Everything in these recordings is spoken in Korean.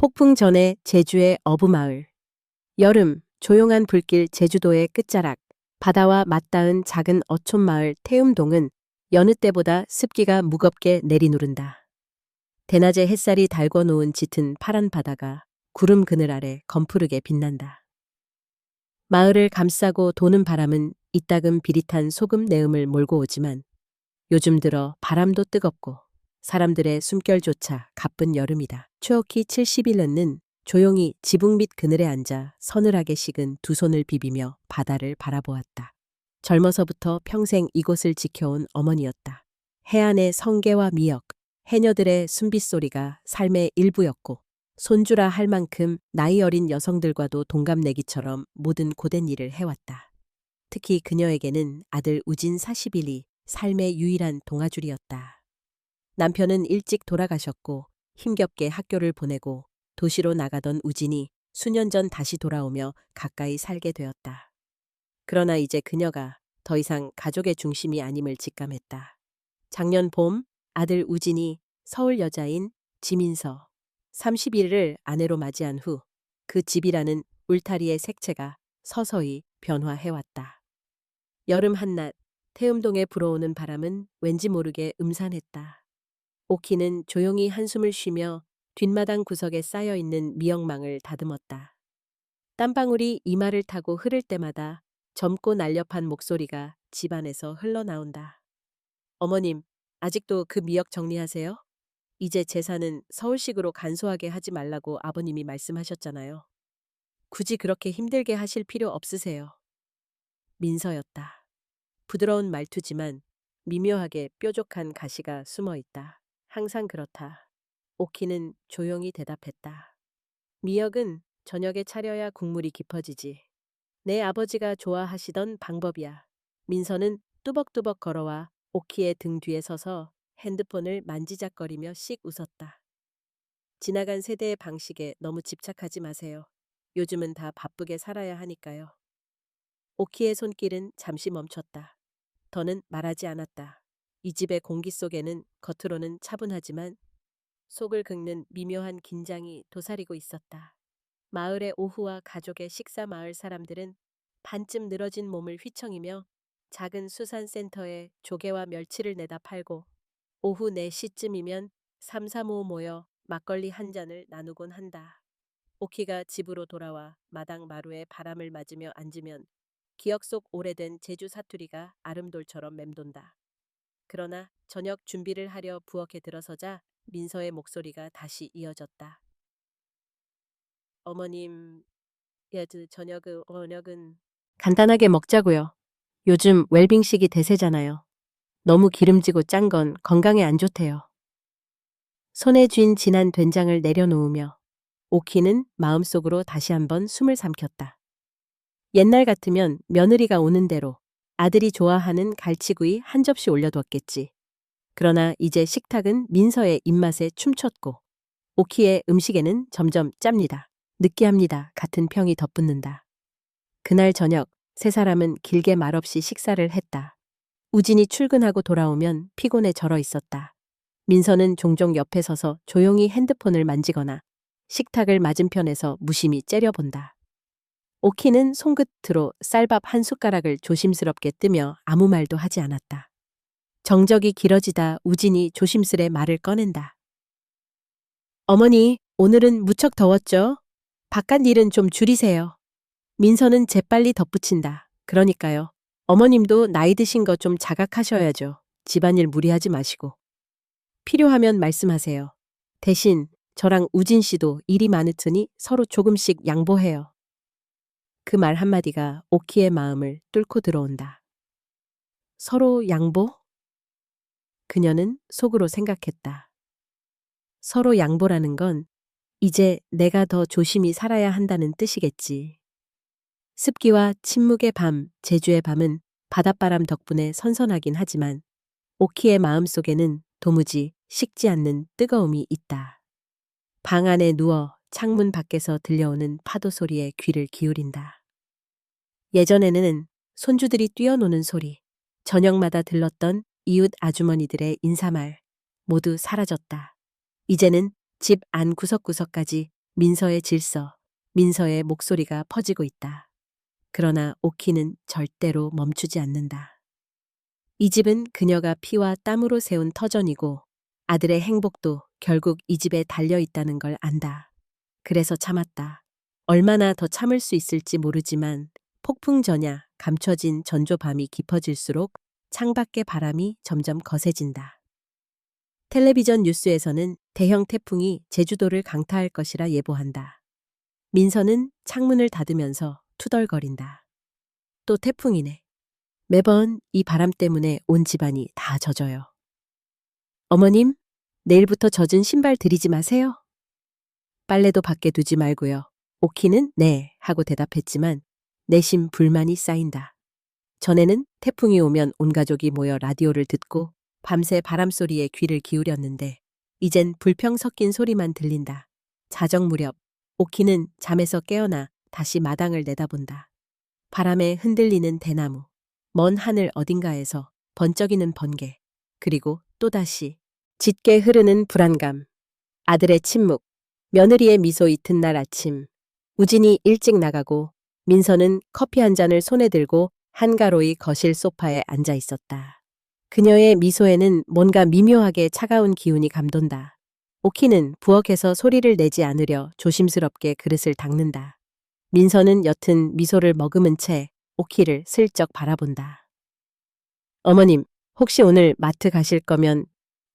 폭풍 전에 제주의 어부마을. 여름, 조용한 불길 제주도의 끝자락. 바다와 맞닿은 작은 어촌마을 태음동은 여느 때보다 습기가 무겁게 내리누른다. 대낮에 햇살이 달궈 놓은 짙은 파란 바다가 구름 그늘 아래 검푸르게 빛난다. 마을을 감싸고 도는 바람은 이따금 비릿한 소금 내음을 몰고 오지만 요즘 들어 바람도 뜨겁고 사람들의 숨결조차 가쁜 여름이다. 추억이 70일 넘는 조용히 지붕 밑 그늘에 앉아 서늘하게 식은 두 손을 비비며 바다를 바라보았다. 젊어서부터 평생 이곳을 지켜온 어머니였다. 해안의 성게와 미역, 해녀들의 숨빗소리가 삶의 일부였고 손주라 할 만큼 나이 어린 여성들과도 동갑내기처럼 모든 고된 일을 해왔다. 특히 그녀에게는 아들 우진 40일이 삶의 유일한 동아줄이었다. 남편은 일찍 돌아가셨고 힘겹게 학교를 보내고 도시로 나가던 우진이 수년 전 다시 돌아오며 가까이 살게 되었다. 그러나 이제 그녀가 더 이상 가족의 중심이 아님을 직감했다. 작년 봄 아들 우진이 서울 여자인 지민서 30일을 아내로 맞이한 후 그 집이라는 울타리의 색채가 서서히 변화해왔다. 여름 한낮 태음동에 불어오는 바람은 왠지 모르게 음산했다. 오키는 조용히 한숨을 쉬며 뒷마당 구석에 쌓여있는 미역망을 다듬었다. 땀방울이 이마를 타고 흐를 때마다 젊고 날렵한 목소리가 집안에서 흘러나온다. 어머님, 아직도 그 미역 정리하세요? 이제 제사는 서울식으로 간소하게 하지 말라고 아버님이 말씀하셨잖아요. 굳이 그렇게 힘들게 하실 필요 없으세요. 민서였다. 부드러운 말투지만 미묘하게 뾰족한 가시가 숨어 있다. 항상 그렇다. 오키는 조용히 대답했다. 미역은 저녁에 차려야 국물이 깊어지지. 내 아버지가 좋아하시던 방법이야. 민서는 뚜벅뚜벅 걸어와 오키의 등 뒤에 서서 핸드폰을 만지작거리며 씩 웃었다. 지나간 세대의 방식에 너무 집착하지 마세요. 요즘은 다 바쁘게 살아야 하니까요. 오키의 손길은 잠시 멈췄다. 더는 말하지 않았다. 이 집의 공기 속에는 겉으로는 차분하지만 속을 긁는 미묘한 긴장이 도사리고 있었다. 마을의 오후와 가족의 식사 마을 사람들은 반쯤 늘어진 몸을 휘청이며 작은 수산센터에 조개와 멸치를 내다 팔고 오후 4시쯤이면 삼삼오오 모여 막걸리 한 잔을 나누곤 한다. 오키가 집으로 돌아와 마당 마루에 바람을 맞으며 앉으면 기억 속 오래된 제주 사투리가 아름돌처럼 맴돈다. 그러나 저녁 준비를 하려 부엌에 들어서자 민서의 목소리가 다시 이어졌다. 어머님, 저녁은 간단하게 먹자고요. 요즘 웰빙식이 대세잖아요. 너무 기름지고 짠 건 건강에 안 좋대요. 손에 쥔 진한 된장을 내려놓으며 오키는 마음속으로 다시 한번 숨을 삼켰다. 옛날 같으면 며느리가 오는 대로 아들이 좋아하는 갈치구이 한 접시 올려두었겠지. 그러나 이제 식탁은 민서의 입맛에 춤췄고 오키의 음식에는 점점 짭니다. 느끼합니다. 같은 평이 덧붙는다. 그날 저녁 세 사람은 길게 말없이 식사를 했다. 우진이 출근하고 돌아오면 피곤해 절어 있었다. 민서는 종종 옆에 서서 조용히 핸드폰을 만지거나 식탁을 맞은편에서 무심히 째려본다. 오키는 손끝으로 쌀밥 한 숟가락을 조심스럽게 뜨며 아무 말도 하지 않았다. 정적이 길어지다 우진이 조심스레 말을 꺼낸다. 어머니, 오늘은 무척 더웠죠? 바깥 일은 좀 줄이세요. 민서는 재빨리 덧붙인다. 그러니까요. 어머님도 나이 드신 거 좀 자각하셔야죠. 집안일 무리하지 마시고. 필요하면 말씀하세요. 대신 저랑 우진 씨도 일이 많으니 서로 조금씩 양보해요. 그 말 한마디가 오키의 마음을 뚫고 들어온다. 서로 양보? 그녀는 속으로 생각했다. 서로 양보라는 건 이제 내가 더 조심히 살아야 한다는 뜻이겠지. 습기와 침묵의 밤, 제주의 밤은 바닷바람 덕분에 선선하긴 하지만 오키의 마음속에는 도무지 식지 않는 뜨거움이 있다. 방 안에 누워 창문 밖에서 들려오는 파도 소리에 귀를 기울인다. 예전에는 손주들이 뛰어노는 소리, 저녁마다 들렀던 이웃 아주머니들의 인사말 모두 사라졌다. 이제는 집 안 구석구석까지 민서의 질서, 민서의 목소리가 퍼지고 있다. 그러나 오키는 절대로 멈추지 않는다. 이 집은 그녀가 피와 땀으로 세운 터전이고 아들의 행복도 결국 이 집에 달려 있다는 걸 안다. 그래서 참았다. 얼마나 더 참을 수 있을지 모르지만 폭풍 전야 감춰진 전조밤이 깊어질수록 창밖의 바람이 점점 거세진다. 텔레비전 뉴스에서는 대형 태풍이 제주도를 강타할 것이라 예보한다. 민서는 창문을 닫으면서 투덜거린다. 또 태풍이네. 매번 이 바람 때문에 온 집안이 다 젖어요. 어머님, 내일부터 젖은 신발 들이지 마세요. 빨래도 밖에 두지 말고요. 오키는 네 하고 대답했지만 내심 불만이 쌓인다. 전에는 태풍이 오면 온 가족이 모여 라디오를 듣고 밤새 바람소리에 귀를 기울였는데 이젠 불평 섞인 소리만 들린다. 자정 무렵 오키는 잠에서 깨어나 다시 마당을 내다본다. 바람에 흔들리는 대나무, 먼 하늘 어딘가에서 번쩍이는 번개, 그리고 또다시 짙게 흐르는 불안감, 아들의 침묵, 며느리의 미소 이튿날 아침, 우진이 일찍 나가고 민서는 커피 한 잔을 손에 들고 한가로이 거실 소파에 앉아 있었다. 그녀의 미소에는 뭔가 미묘하게 차가운 기운이 감돈다. 오키는 부엌에서 소리를 내지 않으려 조심스럽게 그릇을 닦는다. 민서는 옅은 미소를 머금은 채 오키를 슬쩍 바라본다. 어머님, 혹시 오늘 마트 가실 거면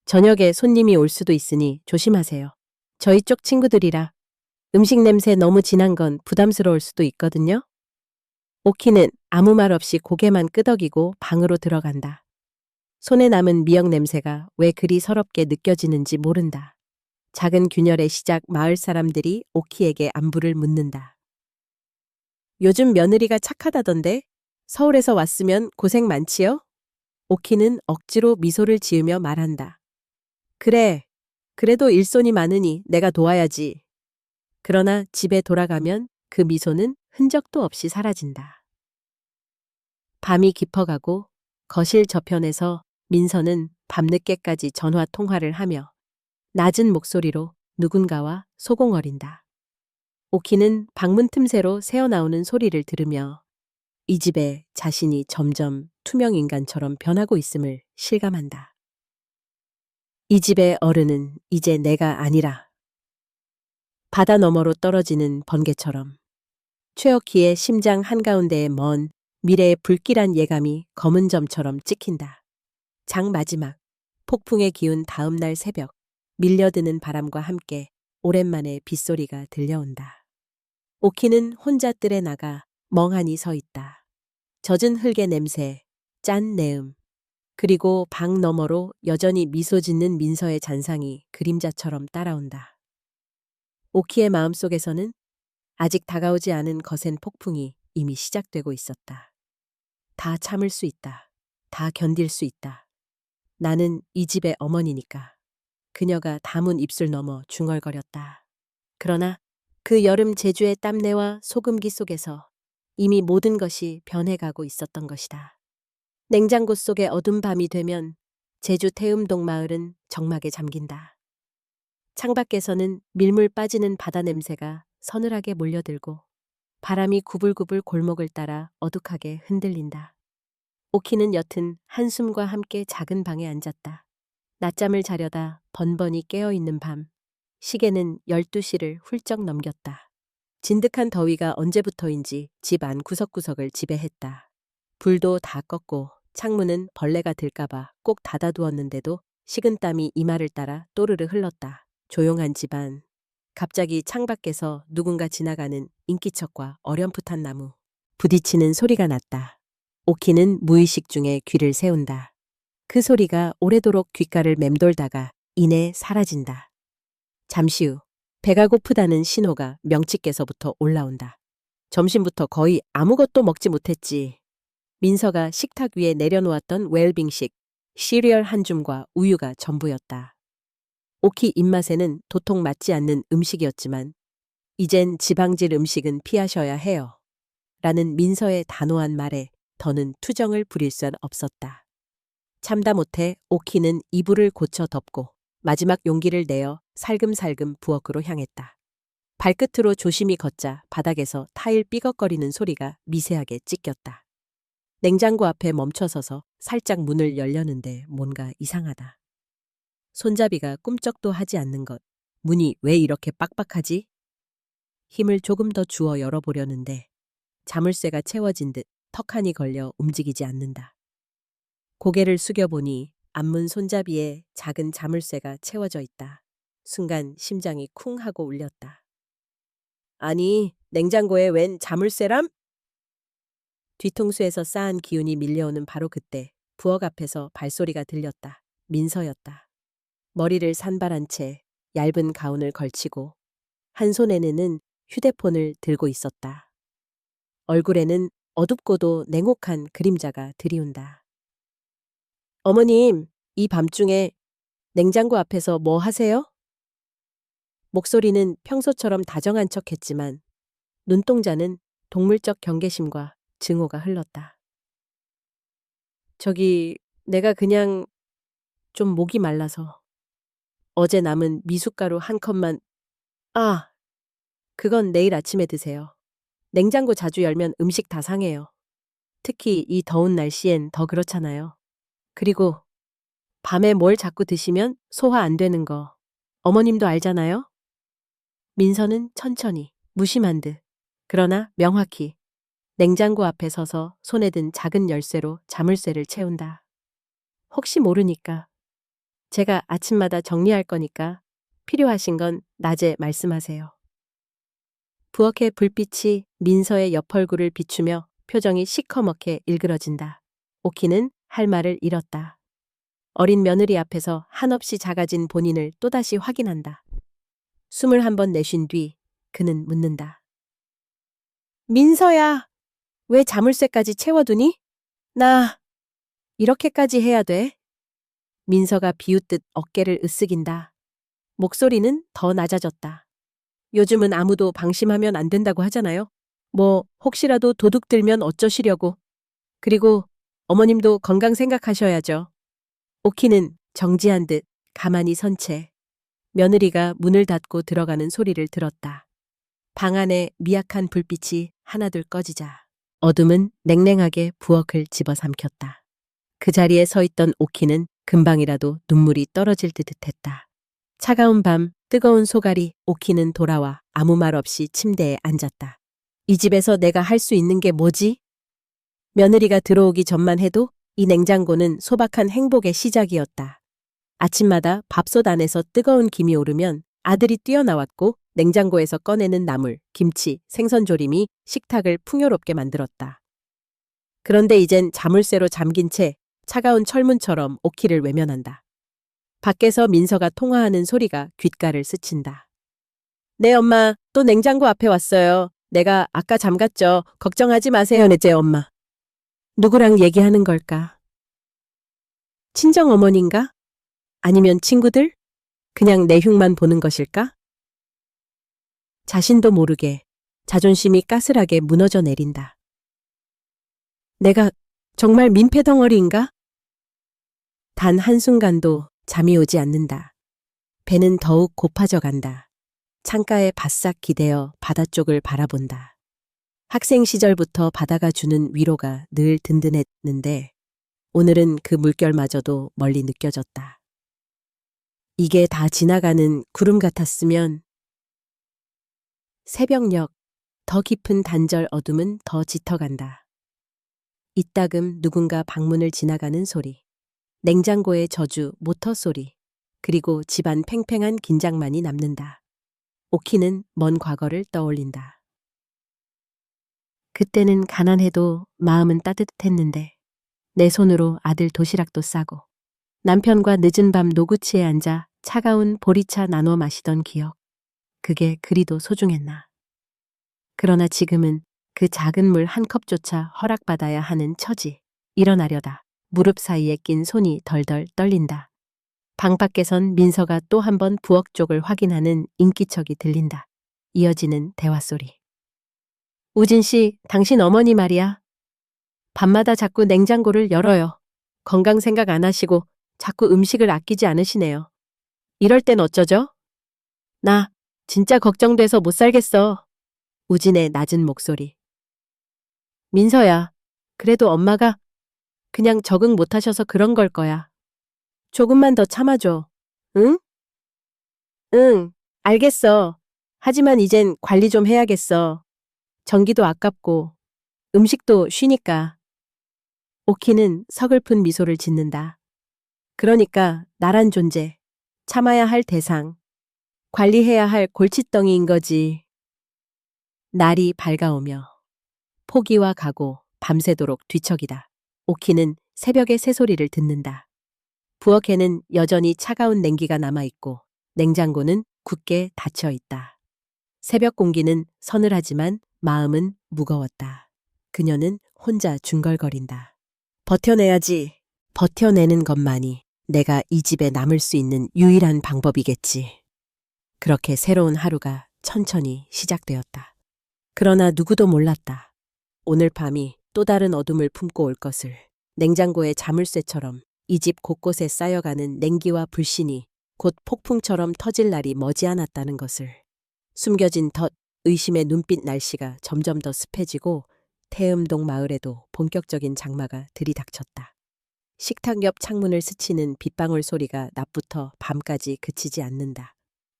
저녁에 손님이 올 수도 있으니 조심하세요. 저희 쪽 친구들이라 음식 냄새 너무 진한 건 부담스러울 수도 있거든요. 오키는 아무 말 없이 고개만 끄덕이고 방으로 들어간다. 손에 남은 미역 냄새가 왜 그리 서럽게 느껴지는지 모른다. 작은 균열의 시작 마을 사람들이 오키에게 안부를 묻는다. 요즘 며느리가 착하다던데 서울에서 왔으면 고생 많지요? 오키는 억지로 미소를 지으며 말한다. 그래, 그래도 일손이 많으니 내가 도와야지. 그러나 집에 돌아가면 그 미소는 흔적도 없이 사라진다. 밤이 깊어가고 거실 저편에서 민서는 밤늦게까지 전화 통화를 하며 낮은 목소리로 누군가와 소공어린다. 오키는 방문 틈새로 새어나오는 소리를 들으며 이 집에 자신이 점점 투명 인간처럼 변하고 있음을 실감한다. 이 집의 어른은 이제 내가 아니라 바다 너머로 떨어지는 번개처럼 최어키의 심장 한가운데에 먼 미래의 불길한 예감이 검은 점처럼 찍힌다. 장 마지막, 폭풍의 기운 다음 날 새벽, 밀려드는 바람과 함께 오랜만에 빗소리가 들려온다. 오키는 혼자 뜰에 나가 멍하니 서 있다. 젖은 흙의 냄새, 짠 내음, 그리고 방 너머로 여전히 미소 짓는 민서의 잔상이 그림자처럼 따라온다. 오키의 마음속에서는 아직 다가오지 않은 거센 폭풍이 이미 시작되고 있었다. 다 참을 수 있다. 다 견딜 수 있다. 나는 이 집의 어머니니까. 그녀가 다문 입술 넘어 중얼거렸다. 그러나 그 여름 제주의 땀내와 소금기 속에서 이미 모든 것이 변해가고 있었던 것이다. 냉장고 속의 어둠 밤이 되면 제주 태음동 마을은 적막에 잠긴다. 창밖에서는 밀물 빠지는 바다 냄새가 서늘하게 몰려들고 바람이 구불구불 골목을 따라 어둑하게 흔들린다. 오키는 옅은 한숨과 함께 작은 방에 앉았다. 낮잠을 자려다 번번이 깨어있는 밤, 시계는 12시를 훌쩍 넘겼다. 진득한 더위가 언제부터인지 집 안 구석구석을 지배했다. 불도 다 껐고 창문은 벌레가 들까봐 꼭 닫아두었는데도 식은땀이 이마를 따라 또르르 흘렀다. 조용한 집안. 갑자기 창밖에서 누군가 지나가는 인기척과 어렴풋한 나무, 부딪히는 소리가 났다. 오키는 무의식 중에 귀를 세운다. 그 소리가 오래도록 귓가를 맴돌다가 이내 사라진다. 잠시 후 배가 고프다는 신호가 명치께서부터 올라온다. 점심부터 거의 아무것도 먹지 못했지. 민서가 식탁 위에 내려놓았던 웰빙식, 시리얼 한 줌과 우유가 전부였다. 오키 입맛에는 도통 맞지 않는 음식이었지만 이젠 지방질 음식은 피하셔야 해요. 라는 민서의 단호한 말에 더는 투정을 부릴 수 없었다. 참다 못해 오키는 이불을 고쳐 덮고 마지막 용기를 내어 살금살금 부엌으로 향했다. 발끝으로 조심히 걷자 바닥에서 타일 삐걱거리는 소리가 미세하게 찢겼다. 냉장고 앞에 멈춰서서 살짝 문을 열려는데 뭔가 이상하다. 손잡이가 꿈쩍도 하지 않는 것. 문이 왜 이렇게 빡빡하지? 힘을 조금 더 주어 열어보려는데 자물쇠가 채워진 듯 턱하니 걸려 움직이지 않는다. 고개를 숙여보니 앞문 손잡이에 작은 자물쇠가 채워져 있다. 순간 심장이 쿵 하고 울렸다. 아니, 냉장고에 웬 자물쇠람? 뒤통수에서 쌓은 기운이 밀려오는 바로 그때 부엌 앞에서 발소리가 들렸다. 민서였다. 머리를 산발한 채 얇은 가운을 걸치고 한 손에는 휴대폰을 들고 있었다. 얼굴에는 어둡고도 냉혹한 그림자가 드리운다. 어머님, 이 밤중에 냉장고 앞에서 뭐 하세요? 목소리는 평소처럼 다정한 척했지만 눈동자는 동물적 경계심과 증오가 흘렀다. 저기, 내가 그냥 좀 목이 말라서 어제 남은 미숫가루 한 컵만. 아, 그건 내일 아침에 드세요. 냉장고 자주 열면 음식 다 상해요. 특히 이 더운 날씨엔 더 그렇잖아요. 그리고 밤에 뭘 자꾸 드시면 소화 안 되는 거 어머님도 알잖아요? 민서는 천천히, 무심한 듯, 그러나 명확히 냉장고 앞에 서서 손에 든 작은 열쇠로 자물쇠를 채운다. 혹시 모르니까. 제가 아침마다 정리할 거니까 필요하신 건 낮에 말씀하세요. 부엌의 불빛이 민서의 옆 얼굴을 비추며 표정이 시커멓게 일그러진다. 오키는 할 말을 잃었다. 어린 며느리 앞에서 한없이 작아진 본인을 또다시 확인한다. 숨을 한번 내쉰 뒤 그는 묻는다. 민서야, 왜 자물쇠까지 채워두니? 나 이렇게까지 해야 돼? 민서가 비웃듯 어깨를 으쓱인다. 목소리는 더 낮아졌다. 요즘은 아무도 방심하면 안 된다고 하잖아요. 뭐 혹시라도 도둑 들면 어쩌시려고. 그리고 어머님도 건강 생각하셔야죠. 오키는 정지한 듯 가만히 선 채 며느리가 문을 닫고 들어가는 소리를 들었다. 방 안에 미약한 불빛이 하나둘 꺼지자 어둠은 냉랭하게 부엌을 집어삼켰다. 그 자리에 서 있던 오키는 금방이라도 눈물이 떨어질 듯 했다. 차가운 밤, 뜨거운 소갈이 오키는 돌아와 아무 말 없이 침대에 앉았다. 이 집에서 내가 할 수 있는 게 뭐지? 며느리가 들어오기 전만 해도 이 냉장고는 소박한 행복의 시작이었다. 아침마다 밥솥 안에서 뜨거운 김이 오르면 아들이 뛰어나왔고 냉장고에서 꺼내는 나물, 김치, 생선조림이 식탁을 풍요롭게 만들었다. 그런데 이젠 자물쇠로 잠긴 채 차가운 철문처럼 오키를 외면한다. 밖에서 민서가 통화하는 소리가 귓가를 스친다. 네, 엄마, 또 냉장고 앞에 왔어요. 내가 아까 잠갔죠. 걱정하지 마세요, 넷째 엄마. 누구랑 얘기하는 걸까? 친정 어머니인가? 아니면 친구들? 그냥 내 흉만 보는 것일까? 자신도 모르게 자존심이 까슬하게 무너져 내린다. 내가 정말 민폐덩어리인가? 단 한순간도 잠이 오지 않는다. 배는 더욱 고파져 간다. 창가에 바싹 기대어 바다 쪽을 바라본다. 학생 시절부터 바다가 주는 위로가 늘 든든했는데 오늘은 그 물결마저도 멀리 느껴졌다. 이게 다 지나가는 구름 같았으면. 새벽녘, 더 깊은 단절 어둠은 더 짙어간다. 이따금 누군가 방문을 지나가는 소리, 냉장고의 저주, 모터 소리, 그리고 집안 팽팽한 긴장만이 남는다. 오키는 먼 과거를 떠올린다. 그때는 가난해도 마음은 따뜻했는데 내 손으로 아들 도시락도 싸고 남편과 늦은 밤 노구치에 앉아 차가운 보리차 나눠 마시던 기억. 그게 그리도 소중했나. 그러나 지금은 그 작은 물 한 컵조차 허락받아야 하는 처지. 일어나려다 무릎 사이에 낀 손이 덜덜 떨린다. 방 밖에선 민서가 또 한 번 부엌 쪽을 확인하는 인기척이 들린다. 이어지는 대화 소리. 우진 씨, 당신 어머니 말이야. 밤마다 자꾸 냉장고를 열어요. 건강 생각 안 하시고 자꾸 음식을 아끼지 않으시네요. 이럴 땐 어쩌죠? 나 진짜 걱정돼서 못 살겠어. 우진의 낮은 목소리. 민서야, 그래도 엄마가 그냥 적응 못하셔서 그런 걸 거야. 조금만 더 참아줘. 응? 응, 알겠어. 하지만 이젠 관리 좀 해야겠어. 전기도 아깝고 음식도 쉬니까. 오키는 서글픈 미소를 짓는다. 그러니까 나란 존재, 참아야 할 대상, 관리해야 할 골칫덩이인 거지. 날이 밝아오며 포기와 각오, 밤새도록 뒤척이다. 오키는 새벽의 새소리를 듣는다. 부엌에는 여전히 차가운 냉기가 남아있고 냉장고는 굳게 닫혀 있다. 새벽 공기는 서늘하지만 마음은 무거웠다. 그녀는 혼자 중걸거린다. 버텨내야지. 버텨내는 것만이 내가 이 집에 남을 수 있는 유일한 방법이겠지. 그렇게 새로운 하루가 천천히 시작되었다. 그러나 누구도 몰랐다. 오늘 밤이 또 다른 어둠을 품고 올 것을. 냉장고의 자물쇠처럼 이 집 곳곳에 쌓여가는 냉기와 불신이 곧 폭풍처럼 터질 날이 머지않았다는 것을. 숨겨진 덫, 의심의 눈빛 날씨가 점점 더 습해지고 태음동 마을에도 본격적인 장마가 들이닥쳤다. 식탁 옆 창문을 스치는 빗방울 소리가 낮부터 밤까지 그치지 않는다.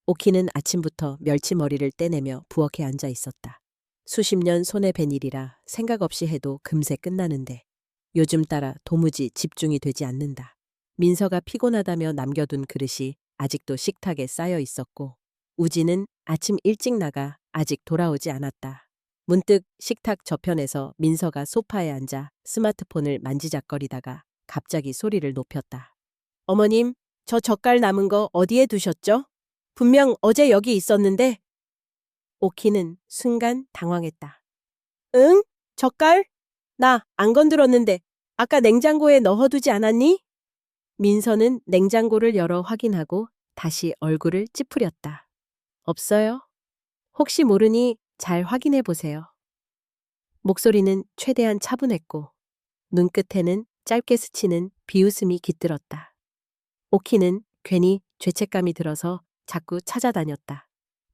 오키는 아침부터 멸치머리를 떼내며 부엌에 앉아 있었다. 수십 년 손에 밴 일이라 생각 없이 해도 금세 끝나는데 요즘 따라 도무지 집중이 되지 않는다. 민서가 피곤하다며 남겨둔 그릇이 아직도 식탁에 쌓여 있었고 우진은 아침 일찍 나가 아직 돌아오지 않았다. 문득 식탁 저편에서 민서가 소파에 앉아 스마트폰을 만지작거리다가 갑자기 소리를 높였다. 어머님, 저 젓갈 남은 거 어디에 두셨죠? 분명 어제 여기 있었는데. 오키는 순간 당황했다. 응? 젓갈? 나 안 건드렸는데 아까 냉장고에 넣어두지 않았니? 민서는 냉장고를 열어 확인하고 다시 얼굴을 찌푸렸다. 없어요. 혹시 모르니 잘 확인해 보세요. 목소리는 최대한 차분했고 눈끝에는 짧게 스치는 비웃음이 깃들었다. 오키는 괜히 죄책감이 들어서 자꾸 찾아다녔다.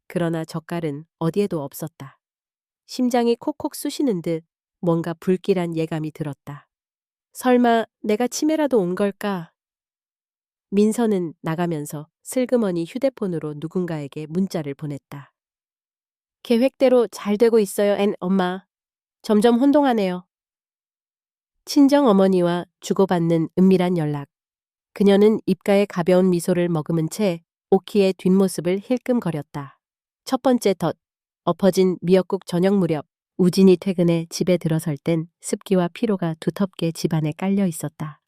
그러나 젓갈은 어디에도 없었다. 심장이 콕콕 쑤시는 듯 뭔가 불길한 예감이 들었다. 설마 내가 치매라도 온 걸까? 민서는 나가면서 슬그머니 휴대폰으로 누군가에게 문자를 보냈다. 계획대로 잘 되고 있어요, 엄마. 점점 혼동하네요. 친정 어머니와 주고받는 은밀한 연락. 그녀는 입가에 가벼운 미소를 머금은 채 오키의 뒷모습을 힐끔거렸다. 첫 번째 덫, 엎어진 미역국 저녁 무렵 우진이 퇴근해 집에 들어설 땐 습기와 피로가 두텁게 집안에 깔려 있었다.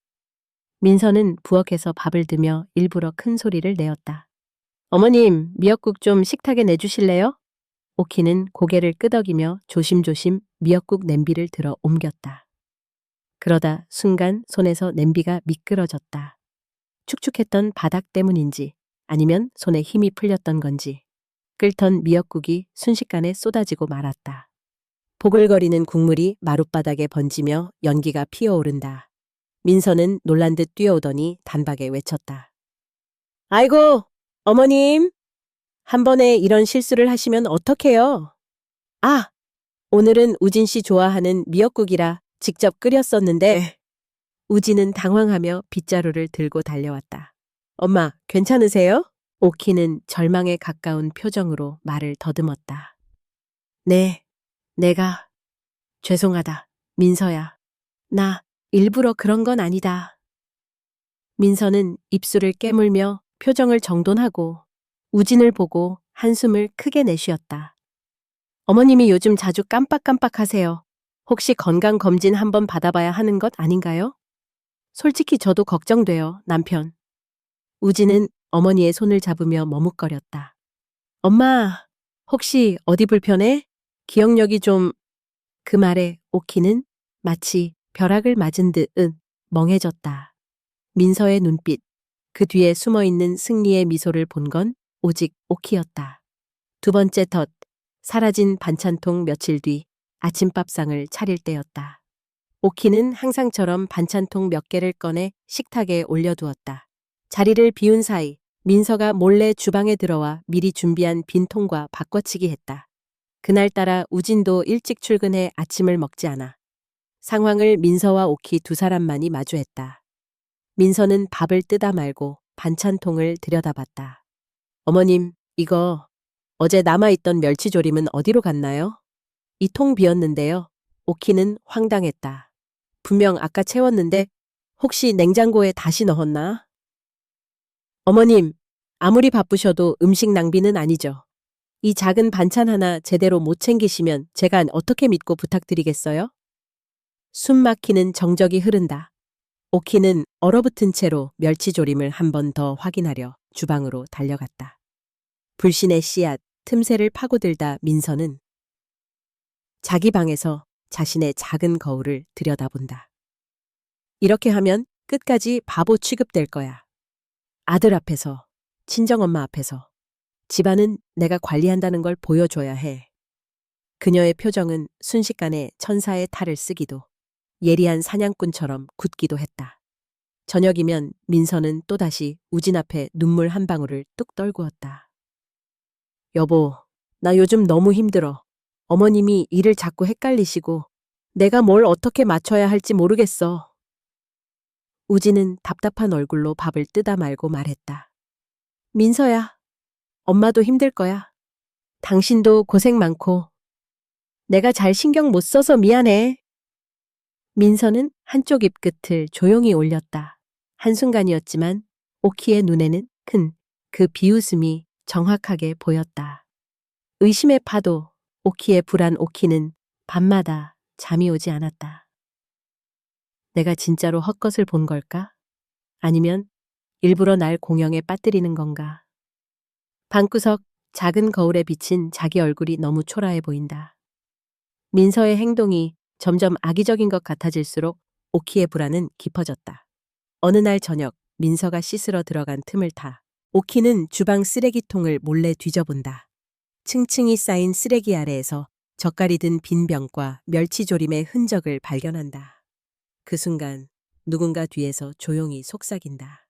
민서는 부엌에서 밥을 드며 일부러 큰 소리를 내었다. 어머님, 미역국 좀 식탁에 내주실래요? 오키는 고개를 끄덕이며 조심조심 미역국 냄비를 들어 옮겼다. 그러다 순간 손에서 냄비가 미끄러졌다. 축축했던 바닥 때문인지 아니면 손에 힘이 풀렸던 건지 끓던 미역국이 순식간에 쏟아지고 말았다. 보글거리는 국물이 마룻바닥에 번지며 연기가 피어오른다. 민서는 놀란 듯 뛰어오더니 단박에 외쳤다. 아이고, 어머님! 한 번에 이런 실수를 하시면 어떡해요? 아, 오늘은 우진 씨 좋아하는 미역국이라 직접 끓였었는데. 우진은 당황하며 빗자루를 들고 달려왔다. 엄마, 괜찮으세요? 오키는 절망에 가까운 표정으로 말을 더듬었다. 네, 내가 죄송하다, 민서야. 나 일부러 그런 건 아니다. 민서는 입술을 깨물며 표정을 정돈하고 우진을 보고 한숨을 크게 내쉬었다. 어머님이 요즘 자주 깜빡깜빡하세요. 혹시 건강검진 한번 받아봐야 하는 것 아닌가요? 솔직히 저도 걱정돼요, 남편. 우진은 어머니의 손을 잡으며 머뭇거렸다. 엄마, 혹시 어디 불편해? 기억력이 좀... 그 말에 오키는 마치 벼락을 맞은 듯 멍해졌다. 민서의 눈빛, 그 뒤에 숨어있는 승리의 미소를 본 건 오직 오키였다. 두 번째 덫, 사라진 반찬통 며칠 뒤 아침밥상을 차릴 때였다. 오키는 항상처럼 반찬통 몇 개를 꺼내 식탁에 올려두었다. 자리를 비운 사이 민서가 몰래 주방에 들어와 미리 준비한 빈통과 바꿔치기 했다. 그날따라 우진도 일찍 출근해 아침을 먹지 않아. 상황을 민서와 오키 두 사람만이 마주했다. 민서는 밥을 뜨다 말고 반찬통을 들여다봤다. 어머님, 이거 어제 남아있던 멸치조림은 어디로 갔나요? 이 통 비었는데요. 오키는 황당했다. 분명 아까 채웠는데 혹시 냉장고에 다시 넣었나? 어머님, 아무리 바쁘셔도 음식 낭비는 아니죠. 이 작은 반찬 하나 제대로 못 챙기시면 제가 어떻게 믿고 부탁드리겠어요? 숨 막히는 정적이 흐른다. 오키는 얼어붙은 채로 멸치조림을 한 번 더 확인하려 주방으로 달려갔다. 불신의 씨앗, 틈새를 파고들다 민서는 자기 방에서 자신의 작은 거울을 들여다본다. 이렇게 하면 끝까지 바보 취급될 거야. 아들 앞에서, 친정엄마 앞에서. 집안은 내가 관리한다는 걸 보여줘야 해. 그녀의 표정은 순식간에 천사의 탈을 쓰기도, 예리한 사냥꾼처럼 굳기도 했다. 저녁이면 민서는 또다시 우진 앞에 눈물 한 방울을 뚝 떨구었다. 여보, 나 요즘 너무 힘들어. 어머님이 일을 자꾸 헷갈리시고 내가 뭘 어떻게 맞춰야 할지 모르겠어. 우진은 답답한 얼굴로 밥을 뜨다 말고 말했다. 민서야, 엄마도 힘들 거야. 당신도 고생 많고 내가 잘 신경 못 써서 미안해. 민서는 한쪽 입끝을 조용히 올렸다. 한순간이었지만 오키의 눈에는 큰 그 비웃음이 정확하게 보였다. 의심의 파도, 오키의 불안 오키는 밤마다 잠이 오지 않았다. 내가 진짜로 헛것을 본 걸까? 아니면 일부러 날 공영에 빠뜨리는 건가? 방구석 작은 거울에 비친 자기 얼굴이 너무 초라해 보인다. 민서의 행동이 점점 악의적인 것 같아질수록 오키의 불안은 깊어졌다. 어느 날 저녁 민서가 씻으러 들어간 틈을 타 오키는 주방 쓰레기통을 몰래 뒤져본다. 층층이 쌓인 쓰레기 아래에서 젓갈이 든 빈 병과 멸치조림의 흔적을 발견한다. 그 순간 누군가 뒤에서 조용히 속삭인다.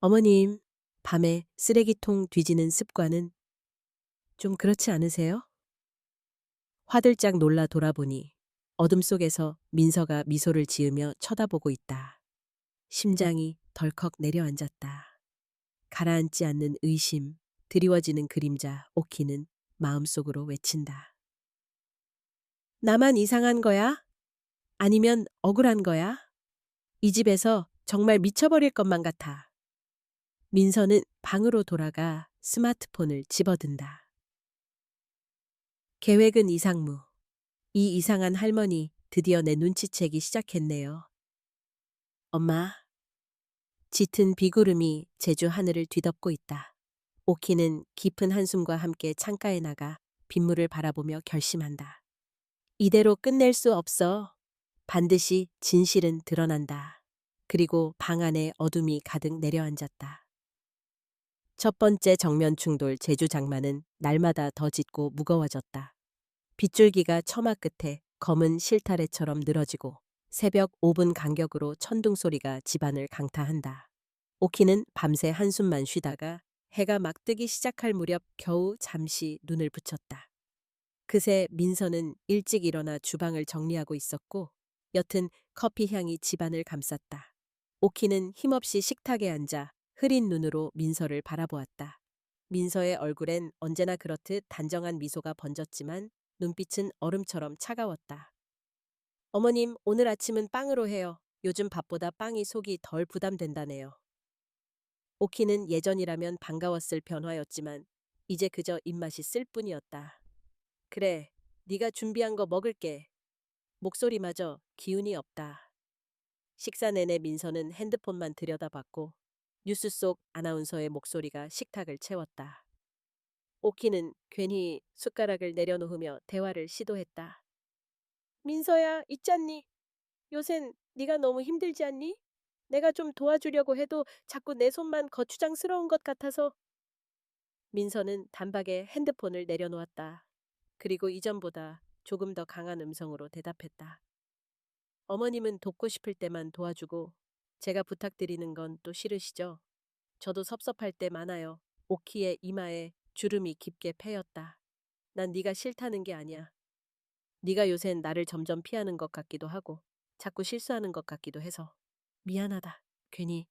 어머님, 밤에 쓰레기통 뒤지는 습관은 좀 그렇지 않으세요? 화들짝 놀라 돌아보니 어둠 속에서 민서가 미소를 지으며 쳐다보고 있다. 심장이 덜컥 내려앉았다. 가라앉지 않는 의심, 드리워지는 그림자, 오키는 마음속으로 외친다. 나만 이상한 거야? 아니면 억울한 거야? 이 집에서 정말 미쳐버릴 것만 같아. 민서는 방으로 돌아가 스마트폰을 집어든다. 계획은 이상무. 이 이상한 할머니 드디어 내 눈치채기 시작했네요. 엄마. 짙은 비구름이 제주 하늘을 뒤덮고 있다. 오키는 깊은 한숨과 함께 창가에 나가 빗물을 바라보며 결심한다. 이대로 끝낼 수 없어. 반드시 진실은 드러난다. 그리고 방 안에 어둠이 가득 내려앉았다. 첫 번째 정면 충돌 제주 장마는 날마다 더 짙고 무거워졌다. 빗줄기가 처마 끝에 검은 실타래처럼 늘어지고 새벽 5분 간격으로 천둥 소리가 집안을 강타한다. 오키는 밤새 한숨만 쉬다가 해가 막 뜨기 시작할 무렵 겨우 잠시 눈을 붙였다. 그새 민서는 일찍 일어나 주방을 정리하고 있었고 옅은 커피 향이 집안을 감쌌다. 오키는 힘없이 식탁에 앉아 흐린 눈으로 민서를 바라보았다. 민서의 얼굴엔 언제나 그렇듯 단정한 미소가 번졌지만 눈빛은 얼음처럼 차가웠다. 어머님, 오늘 아침은 빵으로 해요. 요즘 밥보다 빵이 속이 덜 부담된다네요. 오키는 예전이라면 반가웠을 변화였지만 이제 그저 입맛이 쓸 뿐이었다. 그래, 네가 준비한 거 먹을게. 목소리마저 기운이 없다. 식사 내내 민서는 핸드폰만 들여다봤고 뉴스 속 아나운서의 목소리가 식탁을 채웠다. 오키는 괜히 숟가락을 내려놓으며 대화를 시도했다. 민서야, 있잖니? 요샌 네가 너무 힘들지 않니? 내가 좀 도와주려고 해도 자꾸 내 손만 거추장스러운 것 같아서. 민서는 단박에 핸드폰을 내려놓았다. 그리고 이전보다 조금 더 강한 음성으로 대답했다. 어머님은 돕고 싶을 때만 도와주고 제가 부탁드리는 건 또 싫으시죠? 저도 섭섭할 때 많아요. 오키의 이마에 주름이 깊게 패였다. 난 네가 싫다는 게 아니야. 네가 요샌 나를 점점 피하는 것 같기도 하고 자꾸 실수하는 것 같기도 해서 미안하다. 괜히.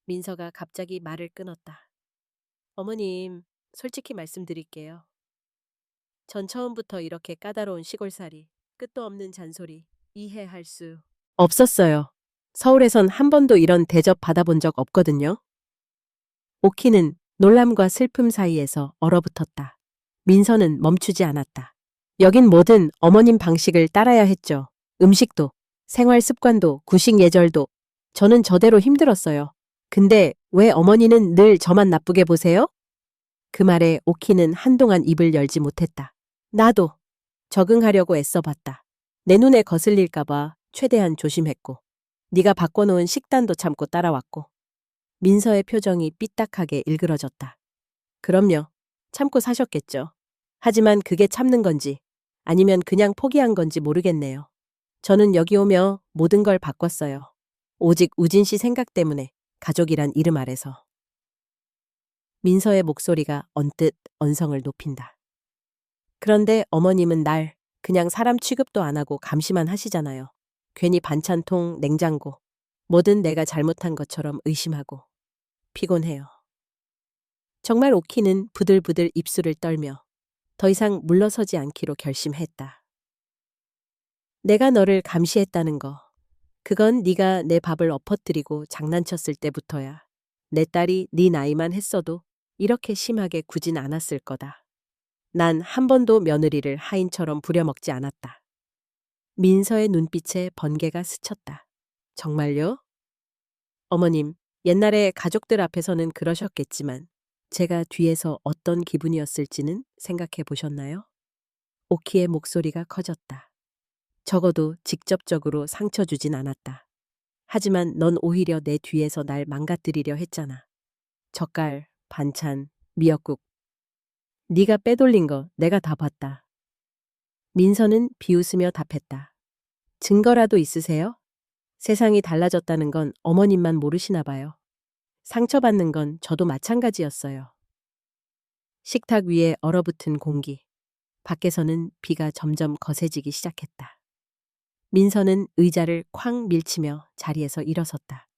민서가 갑자기 말을 끊었다. 어머님, 솔직히 말씀드릴게요. 전 처음부터 이렇게 까다로운 시골살이, 끝도 없는 잔소리 이해할 수 없었어요. 서울에선 한 번도 이런 대접 받아본 적 없거든요. 오키는 놀람과 슬픔 사이에서 얼어붙었다. 민서는 멈추지 않았다. 여긴 뭐든 어머님 방식을 따라야 했죠. 음식도, 생활 습관도, 구식 예절도. 저는 저대로 힘들었어요. 근데 왜 어머니는 늘 저만 나쁘게 보세요? 그 말에 오키는 한동안 입을 열지 못했다. 나도 적응하려고 애써봤다. 내 눈에 거슬릴까봐 최대한 조심했고, 네가 바꿔놓은 식단도 참고 따라왔고. 민서의 표정이 삐딱하게 일그러졌다. 그럼요. 참고 사셨겠죠. 하지만 그게 참는 건지 아니면 그냥 포기한 건지 모르겠네요. 저는 여기 오며 모든 걸 바꿨어요. 오직 우진 씨 생각 때문에 가족이란 이름 아래서. 민서의 목소리가 언뜻 언성을 높인다. 그런데 어머님은 날 그냥 사람 취급도 안 하고 감시만 하시잖아요. 괜히 반찬통, 냉장고, 뭐든 내가 잘못한 것처럼 의심하고. 피곤해요. 정말 오키는 부들부들 입술을 떨며 더 이상 물러서지 않기로 결심했다. 내가 너를 감시했다는 거, 그건 네가 내 밥을 엎어뜨리고 장난쳤을 때부터야. 내 딸이 네 나이만 했어도 이렇게 심하게 구진 않았을 거다. 난 한 번도 며느리를 하인처럼 부려먹지 않았다. 민서의 눈빛에 번개가 스쳤다. 정말요? 어머님, 옛날에 가족들 앞에서는 그러셨겠지만 제가 뒤에서 어떤 기분이었을지는 생각해 보셨나요? 오키의 목소리가 커졌다. 적어도 직접적으로 상처 주진 않았다. 하지만 넌 오히려 내 뒤에서 날 망가뜨리려 했잖아. 젓갈, 반찬, 미역국. 네가 빼돌린 거 내가 다 봤다. 민서는 비웃으며 답했다. 증거라도 있으세요? 세상이 달라졌다는 건 어머님만 모르시나 봐요. 상처받는 건 저도 마찬가지였어요. 식탁 위에 얼어붙은 공기. 밖에서는 비가 점점 거세지기 시작했다. 민서는 의자를 쾅 밀치며 자리에서 일어섰다.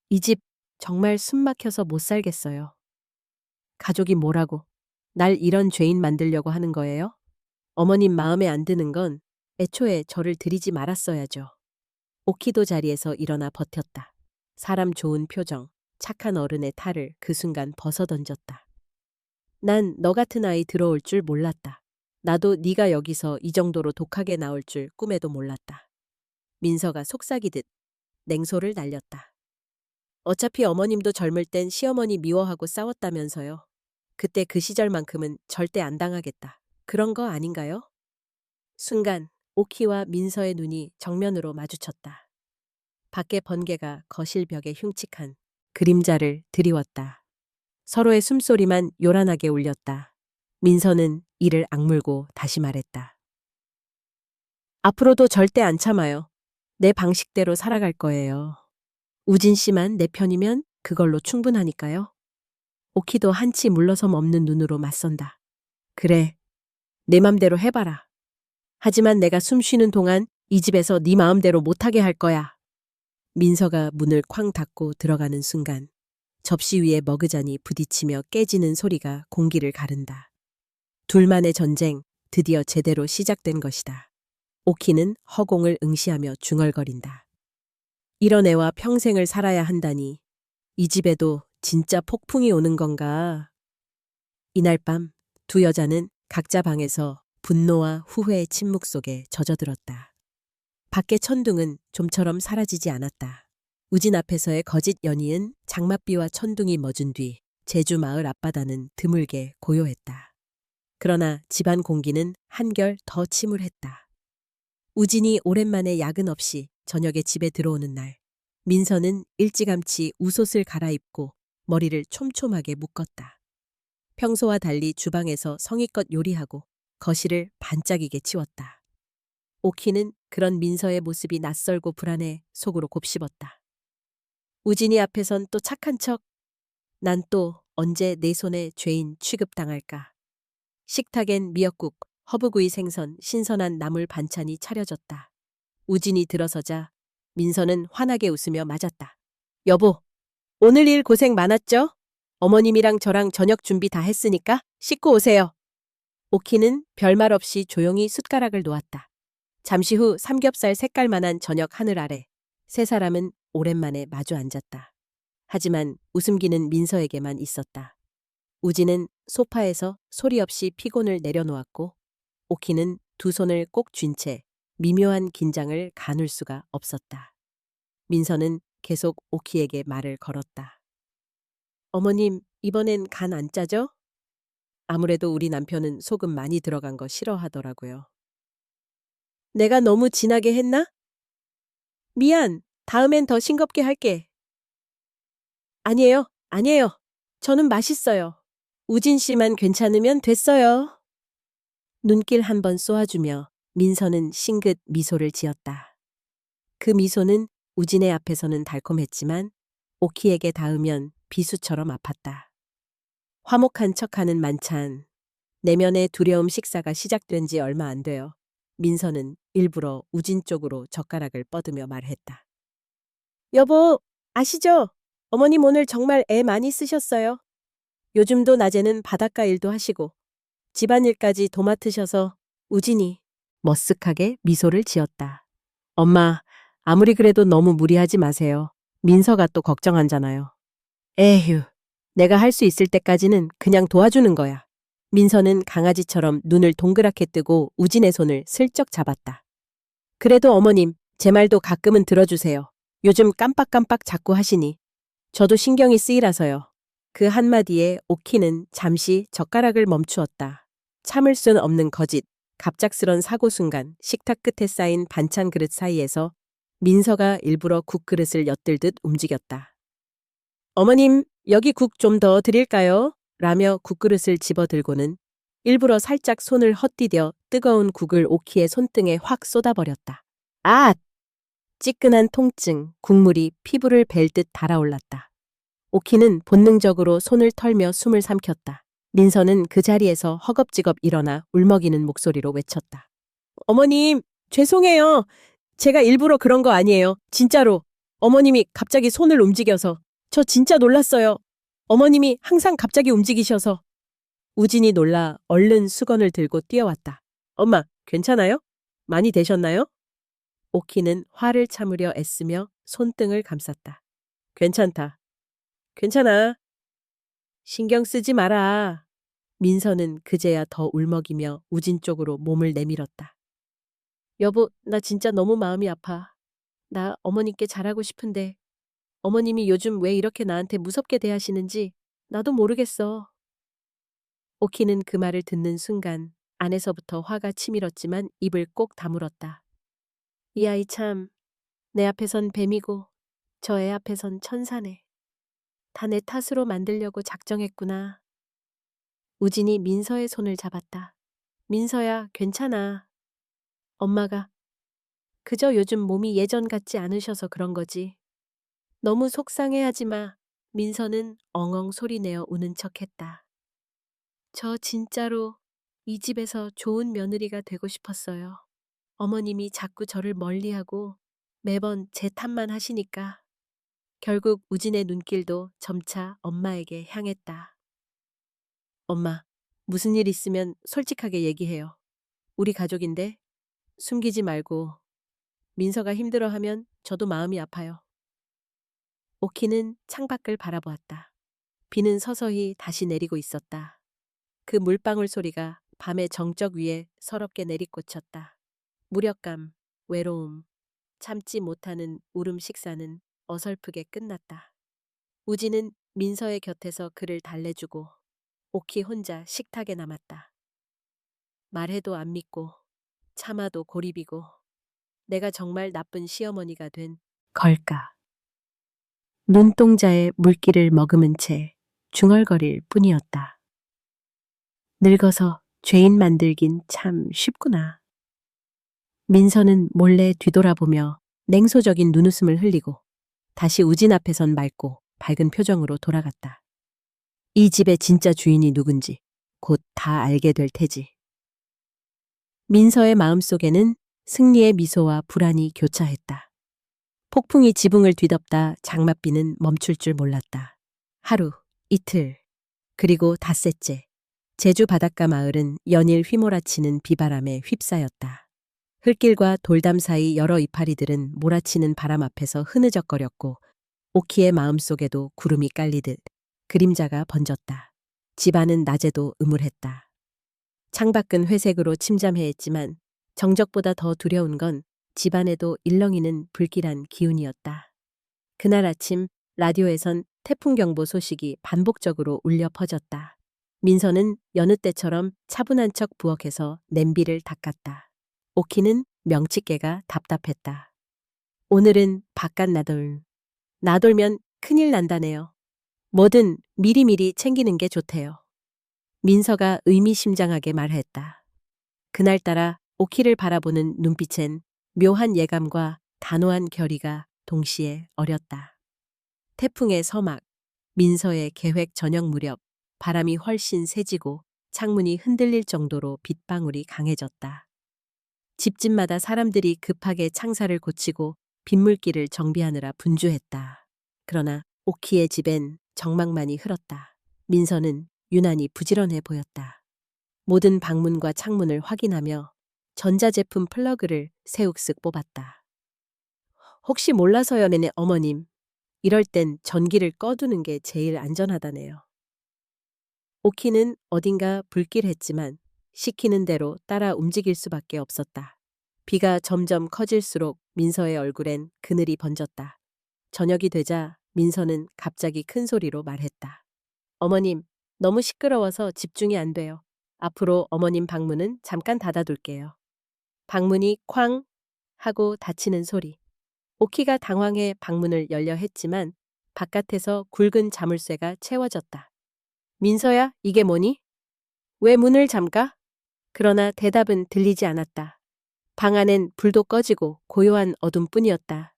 이 집 정말 숨 막혀서 못 살겠어요. 가족이 뭐라고 날 이런 죄인 만들려고 하는 거예요? 어머님 마음에 안 드는 건 애초에 저를 들이지 말았어야죠. 오키도 자리에서 일어나 버텼다. 사람 좋은 표정, 착한 어른의 탈을 그 순간 벗어던졌다. 난 너 같은 아이 들어올 줄 몰랐다. 나도 네가 여기서 이 정도로 독하게 나올 줄 꿈에도 몰랐다. 민서가 속삭이듯 냉소를 날렸다. 어차피 어머님도 젊을 땐 시어머니 미워하고 싸웠다면서요. 그때 그 시절만큼은 절대 안 당하겠다. 그런 거 아닌가요? 순간 오키와 민서의 눈이 정면으로 마주쳤다. 밖의 번개가 거실 벽에 흉측한 그림자를 드리웠다. 서로의 숨소리만 요란하게 울렸다. 민서는 이를 악물고 다시 말했다. 앞으로도 절대 안 참아요. 내 방식대로 살아갈 거예요. 우진 씨만 내 편이면 그걸로 충분하니까요. 오키도 한치 물러섬 없는 눈으로 맞선다. 그래, 내 맘대로 해봐라. 하지만 내가 숨 쉬는 동안 이 집에서 네 마음대로 못하게 할 거야. 민서가 문을 쾅 닫고 들어가는 순간 접시 위에 머그잔이 부딪히며 깨지는 소리가 공기를 가른다. 둘만의 전쟁 드디어 제대로 시작된 것이다. 오키는 허공을 응시하며 중얼거린다. 이런 애와 평생을 살아야 한다니. 이 집에도 진짜 폭풍이 오는 건가? 이날 밤 두 여자는 각자 방에서 분노와 후회의 침묵 속에 젖어들었다. 밖의 천둥은 좀처럼 사라지지 않았다. 우진 앞에서의 거짓 연희은 장맛비와 천둥이 멎은 뒤 제주 마을 앞바다는 드물게 고요했다. 그러나 집안 공기는 한결 더 침울했다. 우진이 오랜만에 야근 없이 저녁에 집에 들어오는 날, 민서는 일찌감치 웃옷을 갈아입고 머리를 촘촘하게 묶었다. 평소와 달리 주방에서 성의껏 요리하고 거실을 반짝이게 치웠다. 오키는 그런 민서의 모습이 낯설고 불안해 속으로 곱씹었다. 우진이 앞에선 또 착한 척, 난 또 언제 내 손에 죄인 취급당할까. 식탁엔 미역국, 허브구이 생선, 신선한 나물 반찬이 차려졌다. 우진이 들어서자 민서는 환하게 웃으며 맞았다. 여보, 오늘 일 고생 많았죠? 어머님이랑 저랑 저녁 준비 다 했으니까 씻고 오세요. 오키는 별말 없이 조용히 숟가락을 놓았다. 잠시 후 삼겹살 색깔만한 저녁 하늘 아래 세 사람은 오랜만에 마주 앉았다. 하지만 웃음기는 민서에게만 있었다. 우진은 소파에서 소리 없이 피곤을 내려놓았고 오키는 두 손을 꼭 쥔 채 미묘한 긴장을 가눌 수가 없었다. 민서는 계속 오키에게 말을 걸었다. 어머님, 이번엔 간 안 짜죠? 아무래도 우리 남편은 소금 많이 들어간 거 싫어하더라고요. 내가 너무 진하게 했나? 미안, 다음엔 더 싱겁게 할게. 아니에요, 아니에요. 저는 맛있어요. 우진 씨만 괜찮으면 됐어요. 눈길 한번 쏘아주며 민서는 싱긋 미소를 지었다. 그 미소는 우진의 앞에서는 달콤했지만 오키에게 닿으면 비수처럼 아팠다. 화목한 척하는 만찬, 내면의 두려움 식사가 시작된 지 얼마 안 되어 민서는 일부러 우진 쪽으로 젓가락을 뻗으며 말했다. 여보, 아시죠? 어머님 오늘 정말 애 많이 쓰셨어요. 요즘도 낮에는 바닷가 일도 하시고 집안일까지 도맡으셔서 우진이 머쓱하게 미소를 지었다. 엄마, 아무리 그래도 너무 무리하지 마세요. 민서가 또 걱정한잖아요. 에휴, 내가 할 수 있을 때까지는 그냥 도와주는 거야. 민서는 강아지처럼 눈을 동그랗게 뜨고 우진의 손을 슬쩍 잡았다. 그래도 어머님, 제 말도 가끔은 들어주세요. 요즘 깜빡깜빡 자꾸 하시니 저도 신경이 쓰이라서요. 그 한마디에 오키는 잠시 젓가락을 멈추었다. 참을 순 없는 거짓, 갑작스런 사고 순간 식탁 끝에 쌓인 반찬 그릇 사이에서 민서가 일부러 국그릇을 엿들듯 움직였다. 어머님, 여기 국 좀 더 드릴까요? 라며 국그릇을 집어들고는 일부러 살짝 손을 헛디뎌 뜨거운 국을 오키의 손등에 확 쏟아버렸다. 아! 찌끈한 통증, 국물이 피부를 벨 듯 달아올랐다. 오키는 본능적으로 손을 털며 숨을 삼켰다. 민서는 그 자리에서 허겁지겁 일어나 울먹이는 목소리로 외쳤다. 어머님, 죄송해요. 제가 일부러 그런 거 아니에요. 진짜로. 어머님이 갑자기 손을 움직여서. 저 진짜 놀랐어요. 어머님이 항상 갑자기 움직이셔서. 우진이 놀라 얼른 수건을 들고 뛰어왔다. 엄마, 괜찮아요? 많이 되셨나요? 오키는 화를 참으려 애쓰며 손등을 감쌌다. 괜찮다. 괜찮아. 신경 쓰지 마라. 민서는 그제야 더 울먹이며 우진 쪽으로 몸을 내밀었다. 여보, 나 진짜 너무 마음이 아파. 나 어머님께 잘하고 싶은데 어머님이 요즘 왜 이렇게 나한테 무섭게 대하시는지 나도 모르겠어. 오키는 그 말을 듣는 순간 안에서부터 화가 치밀었지만 입을 꼭 다물었다. 이 아이 참, 내 앞에선 뱀이고 저 애 앞에선 천사네. 다 내 탓으로 만들려고 작정했구나. 우진이 민서의 손을 잡았다. 민서야, 괜찮아. 엄마가 그저 요즘 몸이 예전 같지 않으셔서 그런 거지. 너무 속상해하지 마. 민서는 엉엉 소리내어 우는 척했다. 저 진짜로 이 집에서 좋은 며느리가 되고 싶었어요. 어머님이 자꾸 저를 멀리하고 매번 제 탓만 하시니까. 결국 우진의 눈길도 점차 엄마에게 향했다. 엄마, 무슨 일 있으면 솔직하게 얘기해요. 우리 가족인데 숨기지 말고. 민서가 힘들어하면 저도 마음이 아파요. 오키는 창밖을 바라보았다. 비는 서서히 다시 내리고 있었다. 그 물방울 소리가 밤의 정적 위에 서럽게 내리꽂혔다. 무력감, 외로움, 참지 못하는 울음 식사는 어설프게 끝났다. 우진은 민서의 곁에서 그를 달래주고 오키 혼자 식탁에 남았다. 말해도 안 믿고 참아도 고립이고 내가 정말 나쁜 시어머니가 된 걸까. 눈동자에 물기를 머금은 채 중얼거릴 뿐이었다. 늙어서 죄인 만들긴 참 쉽구나. 민서는 몰래 뒤돌아보며 냉소적인 눈웃음을 흘리고 다시 우진 앞에 선 맑고 밝은 표정으로 돌아갔다. 이 집의 진짜 주인이 누군지 곧 다 알게 될 테지. 민서의 마음속에는 승리의 미소와 불안이 교차했다. 폭풍이 지붕을 뒤덮다 장맛비는 멈출 줄 몰랐다. 하루, 이틀, 그리고 닷새째. 제주 바닷가 마을은 연일 휘몰아치는 비바람에 휩싸였다. 흙길과 돌담 사이 여러 이파리들은 몰아치는 바람 앞에서 흐느적거렸고 오키의 마음속에도 구름이 깔리듯 그림자가 번졌다. 집안은 낮에도 음울했다. 창밖은 회색으로 침잠해했지만 정적보다 더 두려운 건 집안에도 일렁이는 불길한 기운이었다. 그날 아침 라디오에선 태풍경보 소식이 반복적으로 울려 퍼졌다. 민서는 여느 때처럼 차분한 척 부엌에서 냄비를 닦았다. 오키는 명치깨가 답답했다. 오늘은 바깥 나돌면 큰일 난다네요. 뭐든 미리미리 챙기는 게 좋대요. 민서가 의미심장하게 말했다. 그날따라 오키를 바라보는 눈빛엔 묘한 예감과 단호한 결의가 동시에 어렸다. 태풍의 서막, 민서의 계획 저녁 무렵 바람이 훨씬 세지고 창문이 흔들릴 정도로 빗방울이 강해졌다. 집집마다 사람들이 급하게 창살을 고치고 빗물길을 정비하느라 분주했다. 그러나 오키의 집엔 정막만이 흘렀다. 민서는 유난히 부지런해 보였다. 모든 방문과 창문을 확인하며 전자제품 플러그를 새욱쓱 뽑았다. 혹시 몰라서요, 네네 어머님. 이럴 땐 전기를 꺼두는 게 제일 안전하다네요. 오키는 어딘가 불길했지만 시키는 대로 따라 움직일 수밖에 없었다. 비가 점점 커질수록 민서의 얼굴엔 그늘이 번졌다. 저녁이 되자 민서는 갑자기 큰 소리로 말했다. 어머님, 너무 시끄러워서 집중이 안 돼요. 앞으로 어머님 방문은 잠깐 닫아둘게요. 방문이 쾅 하고 닫히는 소리. 오키가 당황해 방문을 열려 했지만 바깥에서 굵은 자물쇠가 채워졌다. 민서야, 이게 뭐니? 왜 문을 잠가? 그러나 대답은 들리지 않았다. 방 안엔 불도 꺼지고 고요한 어둠뿐이었다.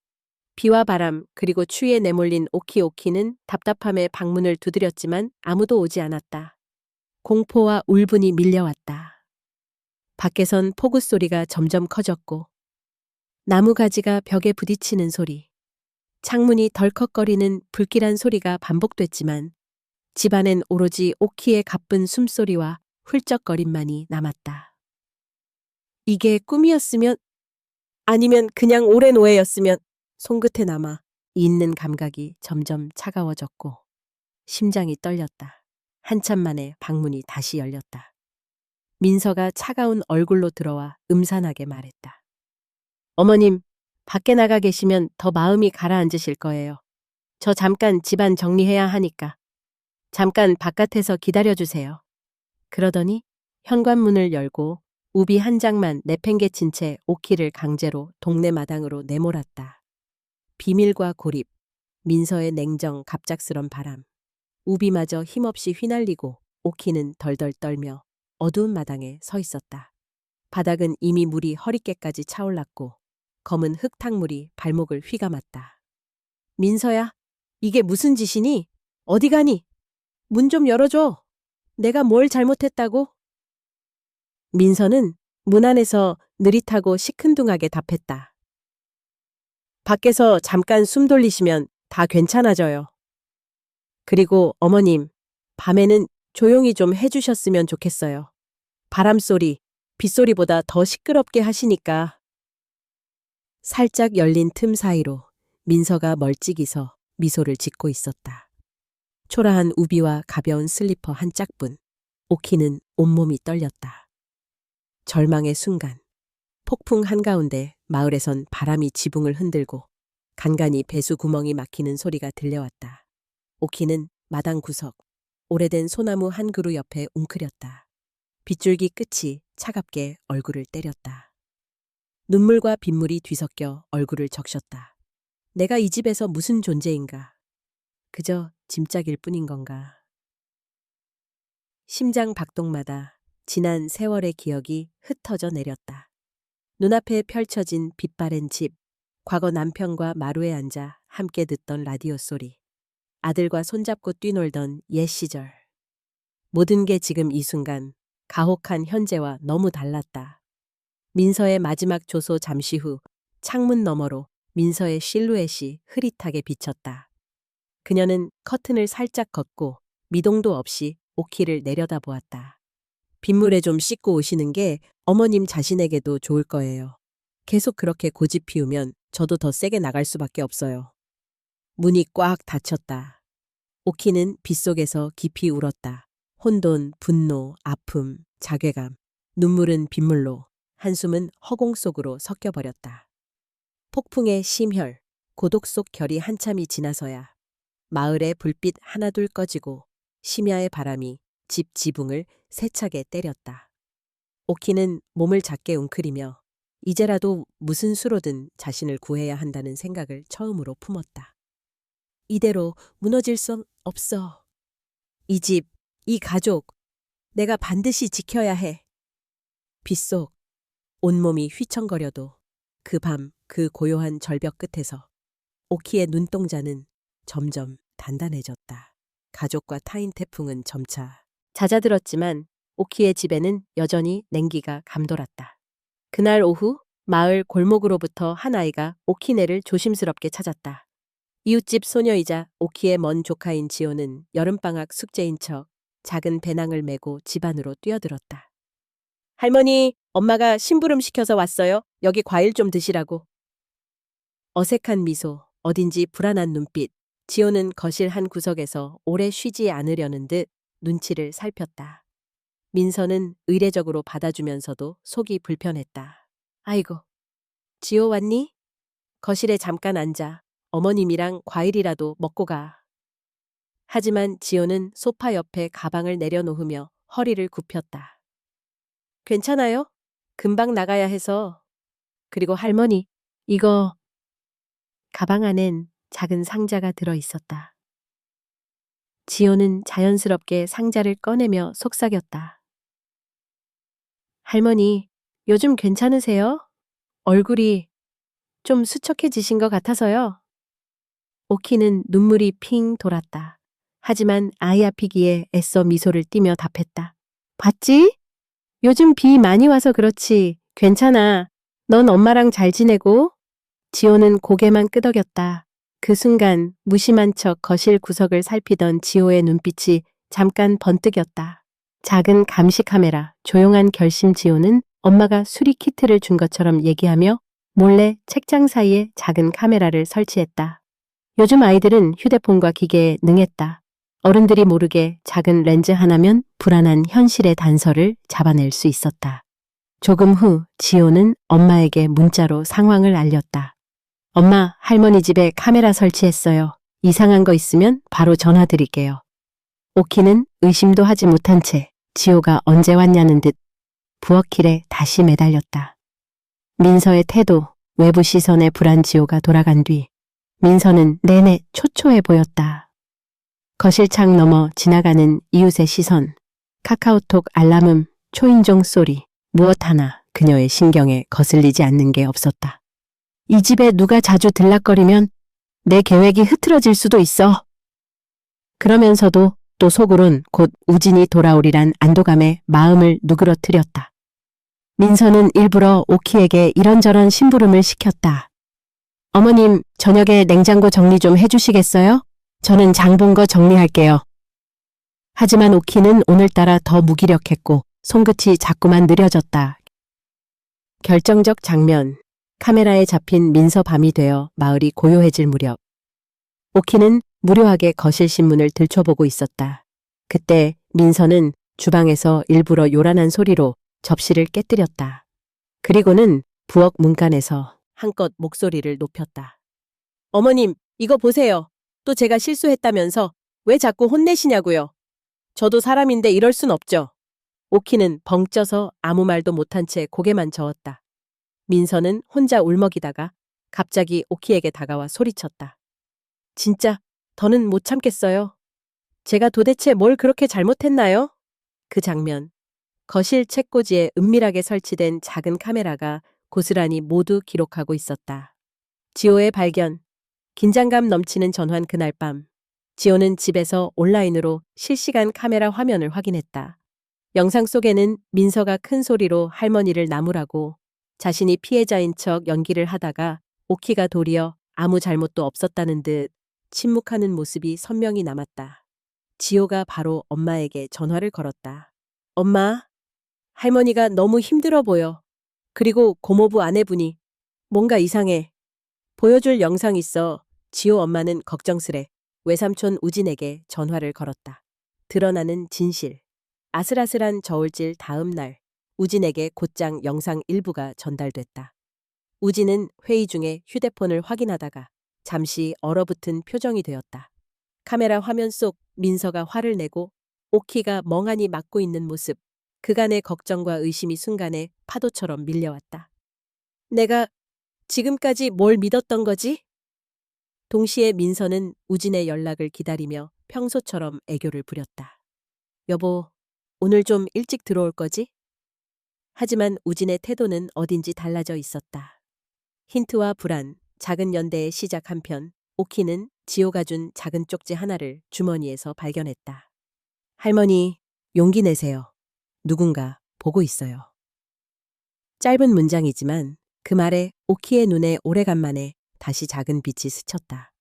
비와 바람 그리고 추위에 내몰린 오키는 답답함에 방문을 두드렸지만 아무도 오지 않았다. 공포와 울분이 밀려왔다. 밖에선 폭우 소리가 점점 커졌고 나무가지가 벽에 부딪히는 소리, 창문이 덜컥거리는 불길한 소리가 반복됐지만 집안엔 오로지 오키의 가쁜 숨소리와 훌쩍거림만이 남았다. 이게 꿈이었으면 아니면 그냥 오랜 오해였으면 손끝에 남아 잊는 감각이 점점 차가워졌고 심장이 떨렸다. 한참 만에 방문이 다시 열렸다. 민서가 차가운 얼굴로 들어와 음산하게 말했다. 어머님, 밖에 나가 계시면 더 마음이 가라앉으실 거예요. 저 잠깐 집안 정리해야 하니까. 잠깐 바깥에서 기다려주세요. 그러더니 현관문을 열고 우비 한 장만 내팽개친 채 오키를 강제로 동네 마당으로 내몰았다. 비밀과 고립, 민서의 냉정 갑작스런 바람, 우비마저 힘없이 휘날리고 오키는 덜덜 떨며 어두운 마당에 서 있었다. 바닥은 이미 물이 허리께까지 차올랐고 검은 흙탕물이 발목을 휘감았다. 민서야, 이게 무슨 짓이니? 어디 가니? 문 좀 열어줘. 내가 뭘 잘못했다고? 민서는 문 안에서 느릿하고 시큰둥하게 답했다. 밖에서 잠깐 숨 돌리시면 다 괜찮아져요. 그리고 어머님, 밤에는 조용히 좀 해주셨으면 좋겠어요. 바람소리, 빗소리보다 더 시끄럽게 하시니까. 살짝 열린 틈 사이로 민서가 멀찍이 서 미소를 짓고 있었다. 초라한 우비와 가벼운 슬리퍼 한 짝뿐, 오키는 온몸이 떨렸다. 절망의 순간, 폭풍 한가운데 마을에선 바람이 지붕을 흔들고 간간이 배수 구멍이 막히는 소리가 들려왔다. 오키는 마당 구석, 오래된 소나무 한 그루 옆에 웅크렸다. 빗줄기 끝이 차갑게 얼굴을 때렸다. 눈물과 빗물이 뒤섞여 얼굴을 적셨다. 내가 이 집에서 무슨 존재인가? 그저 짐짝일 뿐인 건가? 심장 박동마다 지난 세월의 기억이 흩어져 내렸다. 눈앞에 펼쳐진 빛바랜 집, 과거 남편과 마루에 앉아 함께 듣던 라디오 소리, 아들과 손잡고 뛰놀던 옛 시절. 모든 게 지금 이 순간 가혹한 현재와 너무 달랐다. 민서의 마지막 조소 잠시 후 창문 너머로 민서의 실루엣이 흐릿하게 비쳤다. 그녀는 커튼을 살짝 걷고 미동도 없이 오키를 내려다보았다. 빗물에 좀 씻고 오시는 게 어머님 자신에게도 좋을 거예요. 계속 그렇게 고집 피우면 저도 더 세게 나갈 수밖에 없어요. 문이 꽉 닫혔다. 오키는 빗속에서 깊이 울었다. 혼돈, 분노, 아픔, 자괴감, 눈물은 빗물로, 한숨은 허공 속으로 섞여버렸다. 폭풍의 심혈, 고독 속 결이 한참이 지나서야 마을의 불빛 하나둘 꺼지고 심야의 바람이 집 지붕을 세차게 때렸다. 오키는 몸을 작게 웅크리며 이제라도 무슨 수로든 자신을 구해야 한다는 생각을 처음으로 품었다. 이대로 무너질 수 없어. 이 집, 이 가족, 내가 반드시 지켜야 해. 빗속, 온몸이 휘청거려도 그 밤 그 고요한 절벽 끝에서 오키의 눈동자는 점점 단단해졌다. 가족과 타인 태풍은 점차 잦아들었지만 오키의 집에는 여전히 냉기가 감돌았다. 그날 오후 마을 골목으로부터 한 아이가 오키네를 조심스럽게 찾았다. 이웃집 소녀이자 오키의 먼 조카인 지호는 여름방학 숙제인 척 작은 배낭을 메고 집 안으로 뛰어들었다. 할머니, 엄마가 심부름 시켜서 왔어요. 여기 과일 좀 드시라고. 어색한 미소, 어딘지 불안한 눈빛. 지호는 거실 한 구석에서 오래 쉬지 않으려는 듯 눈치를 살폈다. 민서는 의례적으로 받아주면서도 속이 불편했다. 아이고, 지호 왔니? 거실에 잠깐 앉아. 어머님이랑 과일이라도 먹고 가. 하지만 지호는 소파 옆에 가방을 내려놓으며 허리를 굽혔다. 괜찮아요? 금방 나가야 해서. 그리고 할머니, 이거. 가방 안엔 작은 상자가 들어 있었다. 지호는 자연스럽게 상자를 꺼내며 속삭였다. 할머니, 요즘 괜찮으세요? 얼굴이 좀 수척해지신 것 같아서요. 오키는 눈물이 핑 돌았다. 하지만 아이 앞이기에 애써 미소를 띠며 답했다. 봤지? 요즘 비 많이 와서 그렇지. 괜찮아. 넌 엄마랑 잘 지내고? 지호는 고개만 끄덕였다. 그 순간 무심한 척 거실 구석을 살피던 지호의 눈빛이 잠깐 번뜩였다. 작은 감시 카메라, 조용한 결심. 지호는 엄마가 수리 키트를 준 것처럼 얘기하며 몰래 책장 사이에 작은 카메라를 설치했다. 요즘 아이들은 휴대폰과 기계에 능했다. 어른들이 모르게 작은 렌즈 하나면 불안한 현실의 단서를 잡아낼 수 있었다. 조금 후 지호는 엄마에게 문자로 상황을 알렸다. 엄마, 할머니 집에 카메라 설치했어요. 이상한 거 있으면 바로 전화 드릴게요. 오키는 의심도 하지 못한 채 지호가 언제 왔냐는 듯 부엌길에 다시 매달렸다. 민서의 태도, 외부 시선에 불안. 지호가 돌아간 뒤 민서는 내내 초초해 보였다. 거실 창 너머 지나가는 이웃의 시선, 카카오톡 알람음, 초인종 소리, 무엇 하나 그녀의 신경에 거슬리지 않는 게 없었다. 이 집에 누가 자주 들락거리면 내 계획이 흐트러질 수도 있어. 그러면서도 또 속으론 곧 우진이 돌아오리란 안도감에 마음을 누그러뜨렸다. 민서는 일부러 오키에게 이런저런 심부름을 시켰다. 어머님, 저녁에 냉장고 정리 좀 해주시겠어요? 저는 장 본 거 정리할게요. 하지만 오키는 오늘따라 더 무기력했고 손끝이 자꾸만 느려졌다. 결정적 장면, 카메라에 잡힌 민서. 밤이 되어 마을이 고요해질 무렵 오키는 무료하게 거실 신문을 들춰보고 있었다. 그때 민서는 주방에서 일부러 요란한 소리로 접시를 깨뜨렸다. 그리고는 부엌 문간에서 한껏 목소리를 높였다. 어머님, 이거 보세요. 또 제가 실수했다면서 왜 자꾸 혼내시냐고요. 저도 사람인데 이럴 순 없죠. 오키는 벙 쪄서 아무 말도 못한 채 고개만 저었다. 민서는 혼자 울먹이다가 갑자기 오키에게 다가와 소리쳤다. 진짜 더는 못 참겠어요. 제가 도대체 뭘 그렇게 잘못했나요? 그 장면, 거실 책꽂이에 은밀하게 설치된 작은 카메라가 고스란히 모두 기록하고 있었다. 지호의 발견, 긴장감 넘치는 전환. 그날 밤 지호는 집에서 온라인으로 실시간 카메라 화면을 확인했다. 영상 속에는 민서가 큰 소리로 할머니를 나무라고 자신이 피해자인 척 연기를 하다가 오키가 도리어 아무 잘못도 없었다는 듯 침묵하는 모습이 선명히 남았다. 지호가 바로 엄마에게 전화를 걸었다. 엄마, 할머니가 너무 힘들어 보여. 그리고 고모부 아내분이 뭔가 이상해. 보여줄 영상 있어. 지호 엄마는 걱정스레 외삼촌 우진에게 전화를 걸었다. 드러나는 진실. 아슬아슬한 저울질 다음 날 우진에게 곧장 영상 일부가 전달됐다. 우진은 회의 중에 휴대폰을 확인하다가 잠시 얼어붙은 표정이 되었다. 카메라 화면 속 민서가 화를 내고 오키가 멍하니 막고 있는 모습. 그간의 걱정과 의심이 순간에 파도처럼 밀려왔다. 내가 지금까지 뭘 믿었던 거지? 동시에 민서는 우진의 연락을 기다리며 평소처럼 애교를 부렸다. 여보, 오늘 좀 일찍 들어올 거지? 하지만 우진의 태도는 어딘지 달라져 있었다. 힌트와 불안, 작은 연대의 시작 한편 오키는 지호가 준 작은 쪽지 하나를 주머니에서 발견했다. 할머니, 용기 내세요. 누군가 보고 있어요. 짧은 문장이지만 그 말에 오키의 눈에 오래간만에 다시 작은 빛이 스쳤다.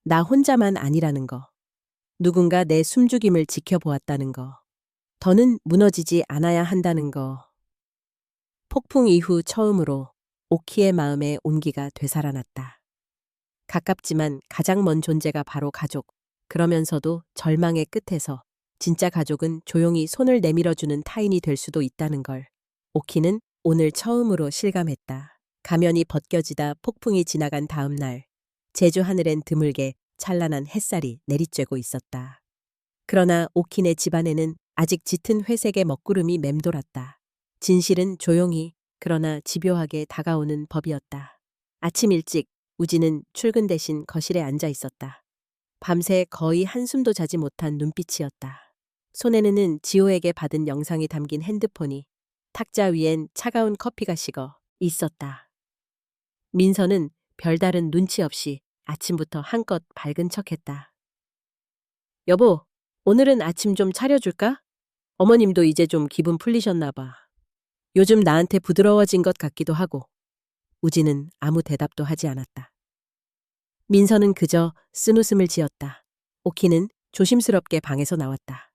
나 혼자만 아니라는 거. 누군가 내 숨죽임을 지켜보았다는 거. 더는 무너지지 않아야 한다는 거. 폭풍 이후 처음으로 오키의 마음에 온기가 되살아났다. 가깝지만 가장 먼 존재가 바로 가족. 그러면서도 절망의 끝에서 진짜 가족은 조용히 손을 내밀어주는 타인이 될 수도 있다는 걸 오키는 오늘 처음으로 실감했다. 가면이 벗겨지다 폭풍이 지나간 다음 날 제주 하늘엔 드물게 찬란한 햇살이 내리쬐고 있었다. 그러나 오키네 집안에는 아직 짙은 회색의 먹구름이 맴돌았다. 진실은 조용히 그러나 집요하게 다가오는 법이었다. 아침 일찍 우진은 출근 대신 거실에 앉아 있었다. 밤새 거의 한숨도 자지 못한 눈빛이었다. 손에는 지호에게 받은 영상이 담긴 핸드폰이 탁자 위엔 차가운 커피가 식어 있었다. 민서는 별다른 눈치 없이 아침부터 한껏 밝은 척했다. 여보, 오늘은 아침 좀 차려줄까? 어머님도 이제 좀 기분 풀리셨나 봐. 요즘 나한테 부드러워진 것 같기도 하고. 우진은 아무 대답도 하지 않았다. 민서는 그저 쓴웃음을 지었다. 오키는 조심스럽게 방에서 나왔다.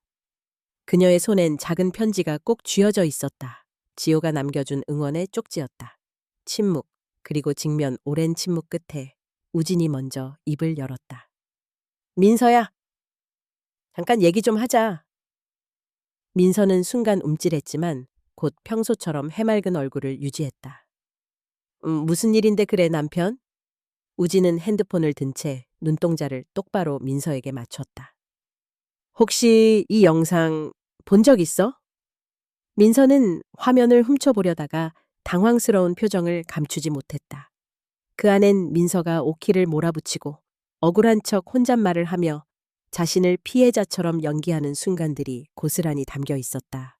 그녀의 손엔 작은 편지가 꼭 쥐어져 있었다. 지호가 남겨준 응원의 쪽지였다. 침묵, 그리고 직면 오랜 침묵 끝에 우진이 먼저 입을 열었다. 민서야, 잠깐 얘기 좀 하자. 민서는 순간 움찔했지만 곧 평소처럼 해맑은 얼굴을 유지했다. 무슨 일인데 그래 남편? 우진은 핸드폰을 든 채 눈동자를 똑바로 민서에게 맞췄다. 혹시 이 영상 본 적 있어? 민서는 화면을 훔쳐보려다가 당황스러운 표정을 감추지 못했다. 그 안엔 민서가 오키를 몰아붙이고 억울한 척 혼잣말을 하며 자신을 피해자처럼 연기하는 순간들이 고스란히 담겨 있었다.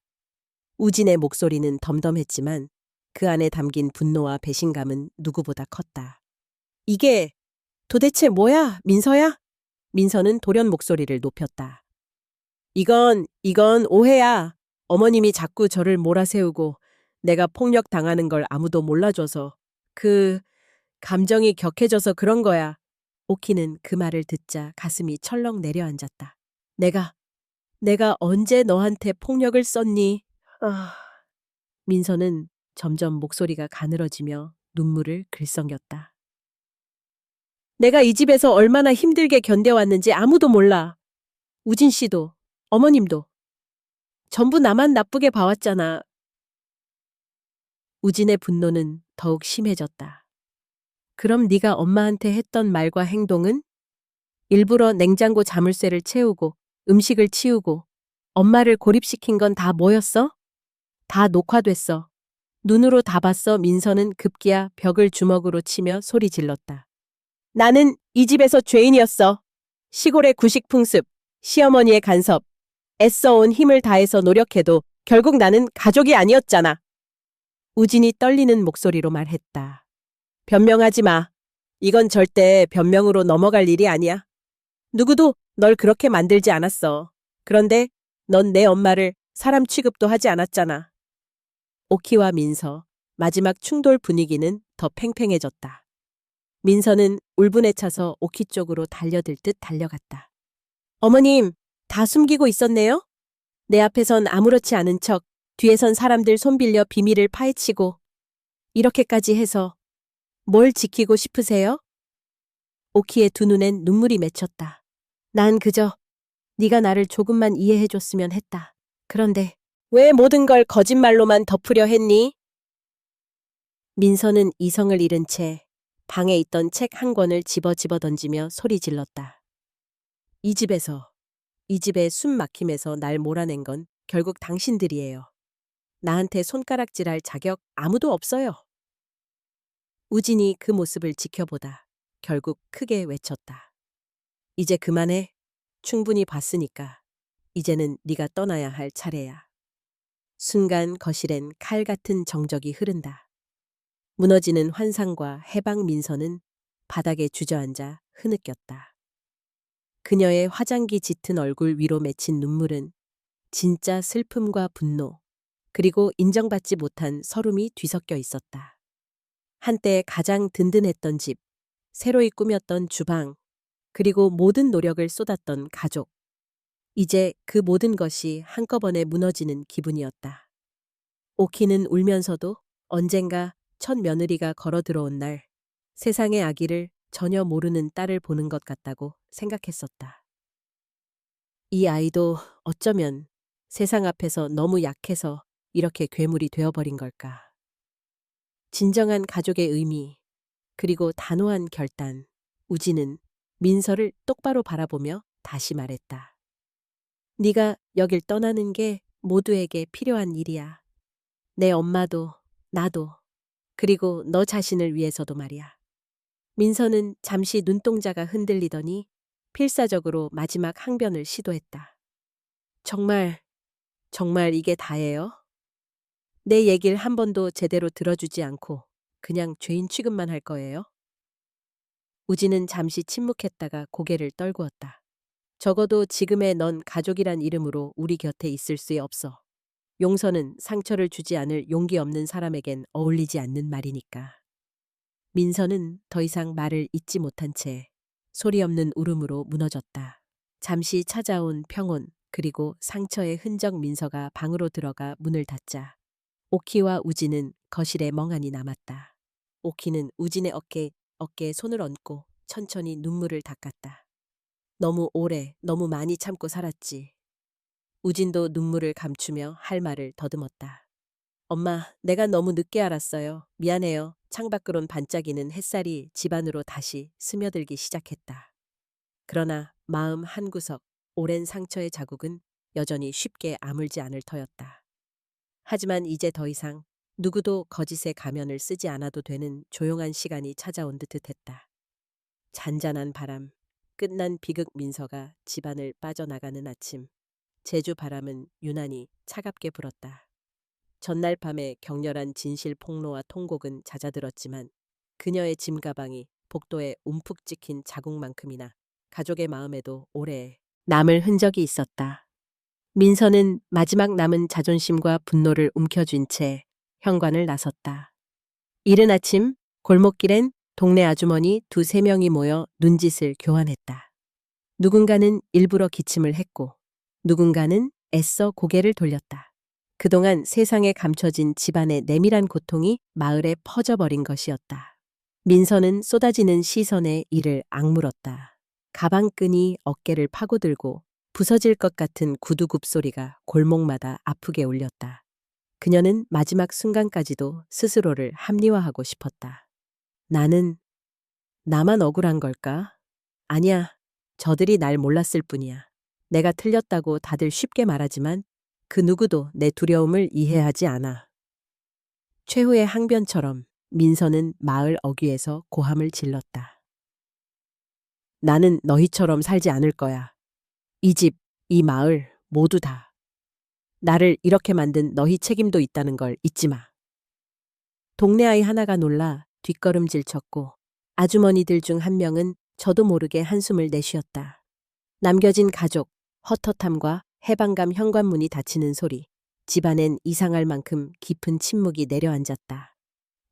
우진의 목소리는 덤덤했지만 그 안에 담긴 분노와 배신감은 누구보다 컸다. 이게 도대체 뭐야, 민서야? 민서는 돌연 목소리를 높였다. 이건 오해야. 어머님이 자꾸 저를 몰아세우고 내가 폭력 당하는 걸 아무도 몰라줘서 감정이 격해져서 그런 거야. 오키는 그 말을 듣자 가슴이 철렁 내려앉았다. 내가 언제 너한테 폭력을 썼니? 민서는 점점 목소리가 가늘어지며 눈물을 글썽였다. 내가 이 집에서 얼마나 힘들게 견뎌왔는지 아무도 몰라. 우진 씨도, 어머님도. 전부 나만 나쁘게 봐왔잖아. 우진의 분노는 더욱 심해졌다. 그럼 네가 엄마한테 했던 말과 행동은? 일부러 냉장고 자물쇠를 채우고 음식을 치우고 엄마를 고립시킨 건 다 뭐였어? 다 녹화됐어. 눈으로 다 봤어. 민서는 급기야 벽을 주먹으로 치며 소리 질렀다. 나는 이 집에서 죄인이었어. 시골의 구식 풍습, 시어머니의 간섭, 애써온 힘을 다해서 노력해도 결국 나는 가족이 아니었잖아. 우진이 떨리는 목소리로 말했다. 변명하지 마. 이건 절대 변명으로 넘어갈 일이 아니야. 누구도 널 그렇게 만들지 않았어. 그런데 넌 내 엄마를 사람 취급도 하지 않았잖아. 오키와 민서, 마지막 충돌 분위기는 더 팽팽해졌다. 민서는 울분에 차서 오키 쪽으로 달려들 듯 달려갔다. 어머님, 다 숨기고 있었네요? 내 앞에선 아무렇지 않은 척, 뒤에선 사람들 손 빌려 비밀을 파헤치고, 이렇게까지 해서 뭘 지키고 싶으세요? 오키의 두 눈엔 눈물이 맺혔다. 난 그저 네가 나를 조금만 이해해줬으면 했다. 그런데 왜 모든 걸 거짓말로만 덮으려 했니? 민서는 이성을 잃은 채 방에 있던 책 한 권을 집어 던지며 소리 질렀다. 이 집에서, 이 집의 숨 막힘에서 날 몰아낸 건 결국 당신들이에요. 나한테 손가락질할 자격 아무도 없어요. 우진이 그 모습을 지켜보다 결국 크게 외쳤다. 이제 그만해. 충분히 봤으니까. 이제는 네가 떠나야 할 차례야. 순간 거실엔 칼 같은 정적이 흐른다. 무너지는 환상과 해방 민서는 바닥에 주저앉아 흐느꼈다. 그녀의 화장기 짙은 얼굴 위로 맺힌 눈물은 진짜 슬픔과 분노, 그리고 인정받지 못한 서름이 뒤섞여 있었다. 한때 가장 든든했던 집, 새로이 꾸몄던 주방, 그리고 모든 노력을 쏟았던 가족. 이제 그 모든 것이 한꺼번에 무너지는 기분이었다. 오키는 울면서도 언젠가 첫 며느리가 걸어 들어온 날 세상의 아기를 전혀 모르는 딸을 보는 것 같다고 생각했었다. 이 아이도 어쩌면 세상 앞에서 너무 약해서 이렇게 괴물이 되어버린 걸까. 진정한 가족의 의미, 그리고 단호한 결단. 우지는 민서를 똑바로 바라보며 다시 말했다. 네가 여길 떠나는 게 모두에게 필요한 일이야. 내 엄마도, 나도, 그리고 너 자신을 위해서도 말이야. 민서는 잠시 눈동자가 흔들리더니 필사적으로 마지막 항변을 시도했다. 정말, 정말 이게 다예요? 내 얘길 한 번도 제대로 들어주지 않고 그냥 죄인 취급만 할 거예요? 우지는 잠시 침묵했다가 고개를 떨구었다. 적어도 지금의 넌 가족이란 이름으로 우리 곁에 있을 수 없어. 용서는 상처를 주지 않을 용기 없는 사람에겐 어울리지 않는 말이니까. 민서는 더 이상 말을 잇지 못한 채 소리 없는 울음으로 무너졌다. 잠시 찾아온 평온, 그리고 상처의 흔적. 민서가 방으로 들어가 문을 닫자 오키와 우진은 거실에 멍하니 남았다. 오키는 우진의 어깨에 손을 얹고 천천히 눈물을 닦았다. 너무 오래, 너무 많이 참고 살았지. 우진도 눈물을 감추며 할 말을 더듬었다. 엄마, 내가 너무 늦게 알았어요. 미안해요. 창밖으론 반짝이는 햇살이 집 안으로 다시 스며들기 시작했다. 그러나 마음 한구석, 오랜 상처의 자국은 여전히 쉽게 아물지 않을 터였다. 하지만 이제 더 이상 누구도 거짓의 가면을 쓰지 않아도 되는 조용한 시간이 찾아온 듯했다. 잔잔한 바람, 끝난 비극. 민서가 집안을 빠져나가는 아침. 제주 바람은 유난히 차갑게 불었다. 전날 밤에 격렬한 진실 폭로와 통곡은 잦아들었지만 그녀의 짐 가방이 복도에 움푹 찍힌 자국만큼이나 가족의 마음에도 오래 남을 흔적이 있었다. 민서는 마지막 남은 자존심과 분노를 움켜쥔 채 현관을 나섰다. 이른 아침 골목길엔 동네 아주머니 두세 명이 모여 눈짓을 교환했다. 누군가는 일부러 기침을 했고 누군가는 애써 고개를 돌렸다. 그동안 세상에 감춰진 집안의 내밀한 고통이 마을에 퍼져버린 것이었다. 민서는 쏟아지는 시선에 이를 악물었다. 가방끈이 어깨를 파고들고 부서질 것 같은 구두굽 소리가 골목마다 아프게 울렸다. 그녀는 마지막 순간까지도 스스로를 합리화하고 싶었다. 나만 억울한 걸까? 아니야, 저들이 날 몰랐을 뿐이야. 내가 틀렸다고 다들 쉽게 말하지만 그 누구도 내 두려움을 이해하지 않아. 최후의 항변처럼 민서는 마을 어귀에서 고함을 질렀다. 나는 너희처럼 살지 않을 거야. 이 집, 이 마을 모두 다. 나를 이렇게 만든 너희 책임도 있다는 걸 잊지 마. 동네 아이 하나가 놀라 뒷걸음질 쳤고 아주머니들 중 한 명은 저도 모르게 한숨을 내쉬었다. 남겨진 가족, 헛헛함과 해방감 현관문이 닫히는 소리. 집안엔 이상할 만큼 깊은 침묵이 내려앉았다.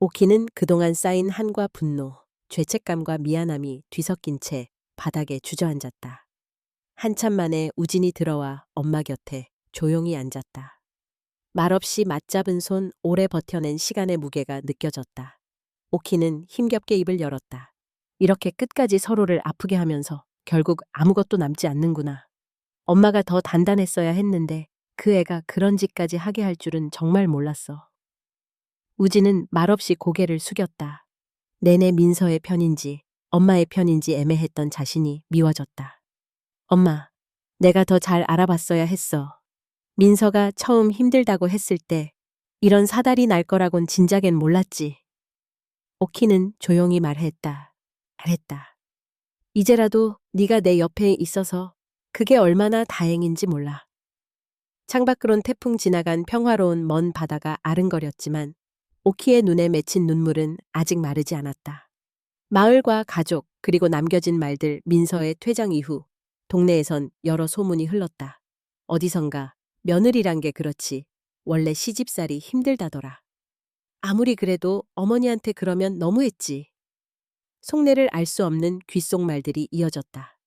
오키는 그동안 쌓인 한과 분노, 죄책감과 미안함이 뒤섞인 채 바닥에 주저앉았다. 한참 만에 우진이 들어와 엄마 곁에 조용히 앉았다. 말없이 맞잡은 손, 오래 버텨낸 시간의 무게가 느껴졌다. 오키는 힘겹게 입을 열었다. 이렇게 끝까지 서로를 아프게 하면서 결국 아무것도 남지 않는구나. 엄마가 더 단단했어야 했는데 그 애가 그런 짓까지 하게 할 줄은 정말 몰랐어. 우진은 말없이 고개를 숙였다. 내내 민서의 편인지 엄마의 편인지 애매했던 자신이 미워졌다. 엄마, 내가 더 잘 알아봤어야 했어. 민서가 처음 힘들다고 했을 때 이런 사달이 날 거라곤 진작엔 몰랐지. 오키는 조용히 말했다. 잘했다. 이제라도 네가 내 옆에 있어서 그게 얼마나 다행인지 몰라. 창밖으론 태풍 지나간 평화로운 먼 바다가 아른거렸지만 오키의 눈에 맺힌 눈물은 아직 마르지 않았다. 마을과 가족 그리고 남겨진 말들 민서의 퇴장 이후 동네에선 여러 소문이 흘렀다. 어디선가 며느리란 게 그렇지 원래 시집살이 힘들다더라. 아무리 그래도 어머니한테 그러면 너무했지. 속내를 알 수 없는 귓속말들이 이어졌다.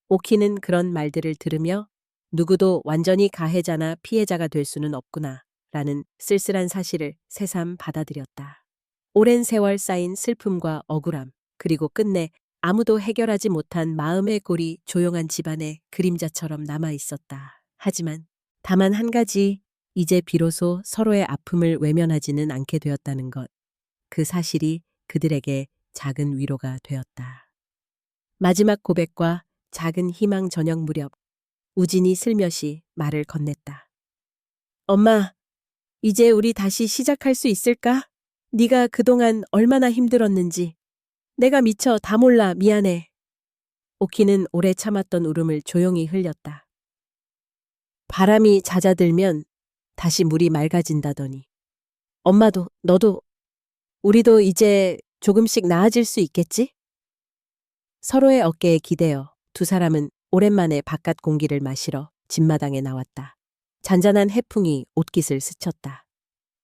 오키는 그런 말들을 들으며 누구도 완전히 가해자나 피해자가 될 수는 없구나 라는 쓸쓸한 사실을 새삼 받아들였다. 오랜 세월 쌓인 슬픔과 억울함 그리고 끝내 아무도 해결하지 못한 마음의 골이 조용한 집안에 그림자처럼 남아 있었다. 하지만 다만 한 가지, 이제 비로소 서로의 아픔을 외면하지는 않게 되었다는 것. 그 사실이 그들에게 작은 위로가 되었다. 마지막 고백과 작은 희망 저녁 무렵 우진이 슬며시 말을 건넸다. 엄마, 이제 우리 다시 시작할 수 있을까? 네가 그동안 얼마나 힘들었는지. 내가 미처 다 몰라 미안해. 오키는 오래 참았던 울음을 조용히 흘렸다. 바람이 잦아들면 다시 물이 맑아진다더니. 엄마도 너도 우리도 이제 조금씩 나아질 수 있겠지? 서로의 어깨에 기대어 두 사람은 오랜만에 바깥 공기를 마시러 집마당에 나왔다. 잔잔한 해풍이 옷깃을 스쳤다.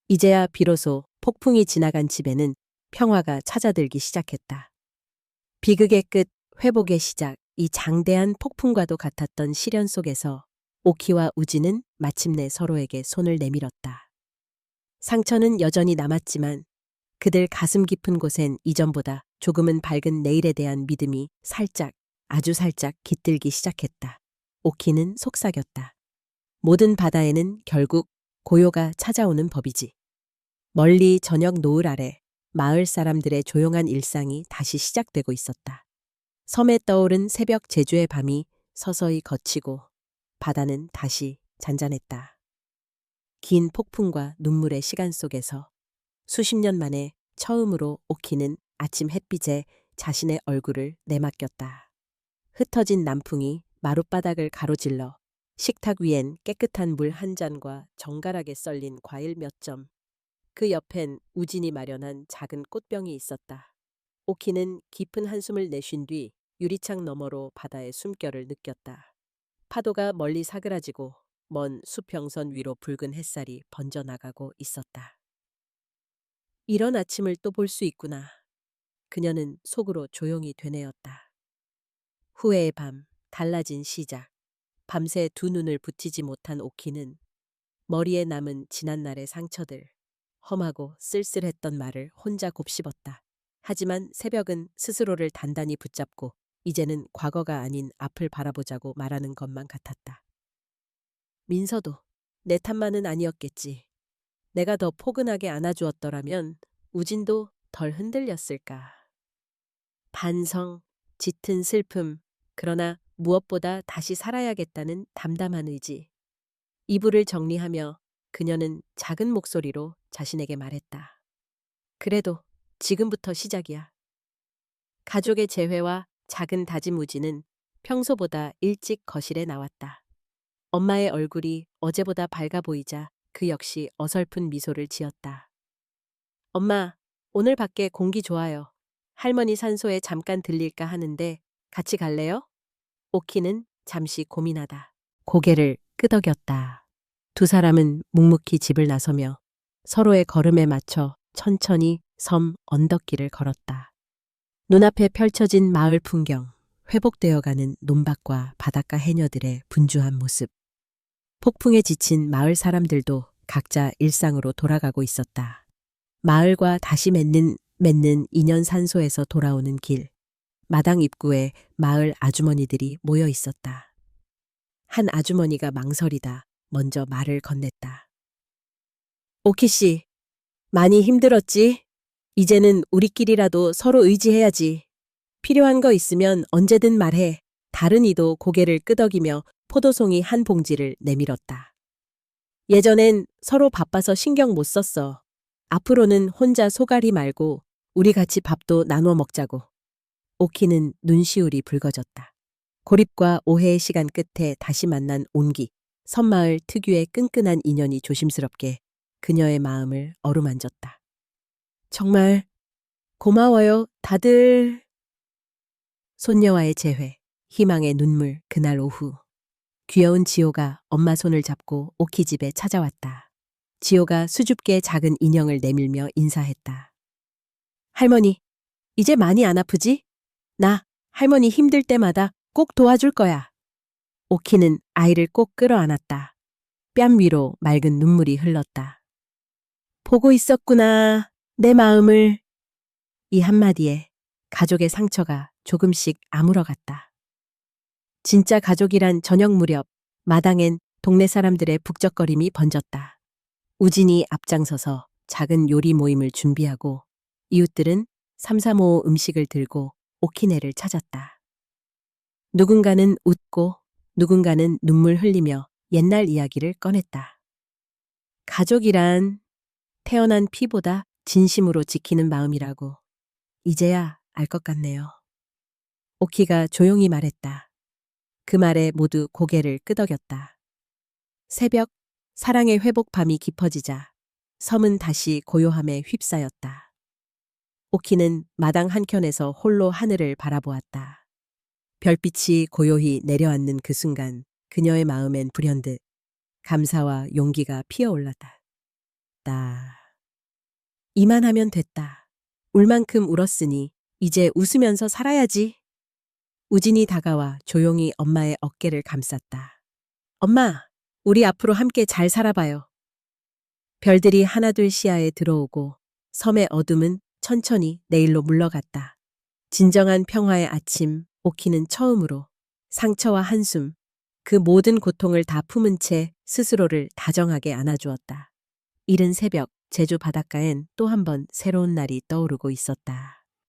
이제야 비로소 폭풍이 지나간 집에는 평화가 찾아들기 시작했다. 비극의 끝, 회복의 시작, 이 장대한 폭풍과도 같았던 시련 속에서 오키와 우진은 마침내 서로에게 손을 내밀었다. 상처는 여전히 남았지만 그들 가슴 깊은 곳엔 이전보다 조금은 밝은 내일에 대한 믿음이 살짝, 아주 살짝 깃들기 시작했다. 오키는 속삭였다. 모든 바다에는 결국 고요가 찾아오는 법이지. 멀리 저녁 노을 아래 마을 사람들의 조용한 일상이 다시 시작되고 있었다. 섬에 떠오른 새벽 제주의 밤이 서서히 걷히고 바다는 다시 잔잔했다. 긴 폭풍과 눈물의 시간 속에서 수십 년 만에 처음으로 오키는 아침 햇빛에 자신의 얼굴을 내맡겼다. 흩어진 남풍이 마룻바닥을 가로질러 식탁 위엔 깨끗한 물 한 잔과 정갈하게 썰린 과일 몇 점. 그 옆엔 우진이 마련한 작은 꽃병이 있었다. 오키는 깊은 한숨을 내쉰 뒤 유리창 너머로 바다의 숨결을 느꼈다. 파도가 멀리 사그라지고 먼 수평선 위로 붉은 햇살이 번져나가고 있었다. 이런 아침을 또 볼 수 있구나. 그녀는 속으로 조용히 되뇌었다. 후회의 밤, 달라진 시작. 밤새 두 눈을 붙이지 못한 오키는 머리에 남은 지난날의 상처들, 험하고 쓸쓸했던 말을 혼자 곱씹었다. 하지만 새벽은 스스로를 단단히 붙잡고 이제는 과거가 아닌 앞을 바라보자고 말하는 것만 같았다. 민서도 내 탓만은 아니었겠지. 내가 더 포근하게 안아주었더라면 우진도 덜 흔들렸을까. 반성, 짙은 슬픔, 그러나 무엇보다 다시 살아야겠다는 담담한 의지. 이불을 정리하며 그녀는 작은 목소리로 자신에게 말했다. 그래도 지금부터 시작이야. 가족의 재회와 작은 다짐 우진은 평소보다 일찍 거실에 나왔다. 엄마의 얼굴이 어제보다 밝아 보이자 그 역시 어설픈 미소를 지었다. 엄마, 오늘 밖에 공기 좋아요. 할머니 산소에 잠깐 들릴까 하는데 같이 갈래요? 오키는 잠시 고민하다 고개를 끄덕였다. 두 사람은 묵묵히 집을 나서며 서로의 걸음에 맞춰 천천히 섬 언덕길을 걸었다. 눈앞에 펼쳐진 마을 풍경, 회복되어가는 논밭과 바닷가 해녀들의 분주한 모습. 폭풍에 지친 마을 사람들도 각자 일상으로 돌아가고 있었다. 마을과 다시 맺는 인연 산소에서 돌아오는 길. 마당 입구에 마을 아주머니들이 모여 있었다. 한 아주머니가 망설이다 먼저 말을 건넸다. 오키 씨, 많이 힘들었지? 이제는 우리끼리라도 서로 의지해야지. 필요한 거 있으면 언제든 말해. 다른 이도 고개를 끄덕이며 포도송이 한 봉지를 내밀었다. 예전엔 서로 바빠서 신경 못 썼어. 앞으로는 혼자 소갈이 말고 우리 같이 밥도 나눠 먹자고. 오키는 눈시울이 붉어졌다. 고립과 오해의 시간 끝에 다시 만난 온기, 섬마을 특유의 끈끈한 인연이 조심스럽게 그녀의 마음을 어루만졌다. 정말 고마워요, 다들. 손녀와의 재회, 희망의 눈물, 그날 오후. 귀여운 지호가 엄마 손을 잡고 오키 집에 찾아왔다. 지호가 수줍게 작은 인형을 내밀며 인사했다. 할머니, 이제 많이 안 아프지? 나 할머니 힘들 때마다 꼭 도와줄 거야. 오키는 아이를 꼭 끌어안았다. 뺨 위로 맑은 눈물이 흘렀다. 보고 있었구나, 내 마음을. 이 한마디에 가족의 상처가 조금씩 아물어갔다. 진짜 가족이란 저녁 무렵 마당엔 동네 사람들의 북적거림이 번졌다. 우진이 앞장서서 작은 요리 모임을 준비하고 이웃들은 삼삼오오 음식을 들고 오키네를 찾았다. 누군가는 웃고 누군가는 눈물 흘리며 옛날 이야기를 꺼냈다. 가족이란 태어난 피보다 진심으로 지키는 마음이라고 이제야 알 것 같네요. 오키가 조용히 말했다. 그 말에 모두 고개를 끄덕였다. 새벽, 사랑의 회복밤이 깊어지자 섬은 다시 고요함에 휩싸였다. 오키는 마당 한켠에서 홀로 하늘을 바라보았다. 별빛이 고요히 내려앉는 그 순간 그녀의 마음엔 불현듯 감사와 용기가 피어올랐다. 이만하면 됐다. 울 만큼 울었으니 이제 웃으면서 살아야지. 우진이 다가와 조용히 엄마의 어깨를 감쌌다. 엄마, 우리 앞으로 함께 잘 살아봐요. 별들이 하나둘 시야에 들어오고 섬의 어둠은 천천히 내일로 물러갔다. 진정한 평화의 아침, 오키는 처음으로 상처와 한숨, 그 모든 고통을 다 품은 채 스스로를 다정하게 안아주었다. 이른 새벽 제주 바닷가엔 또 한 번 새로운 날이 떠오르고 있었다.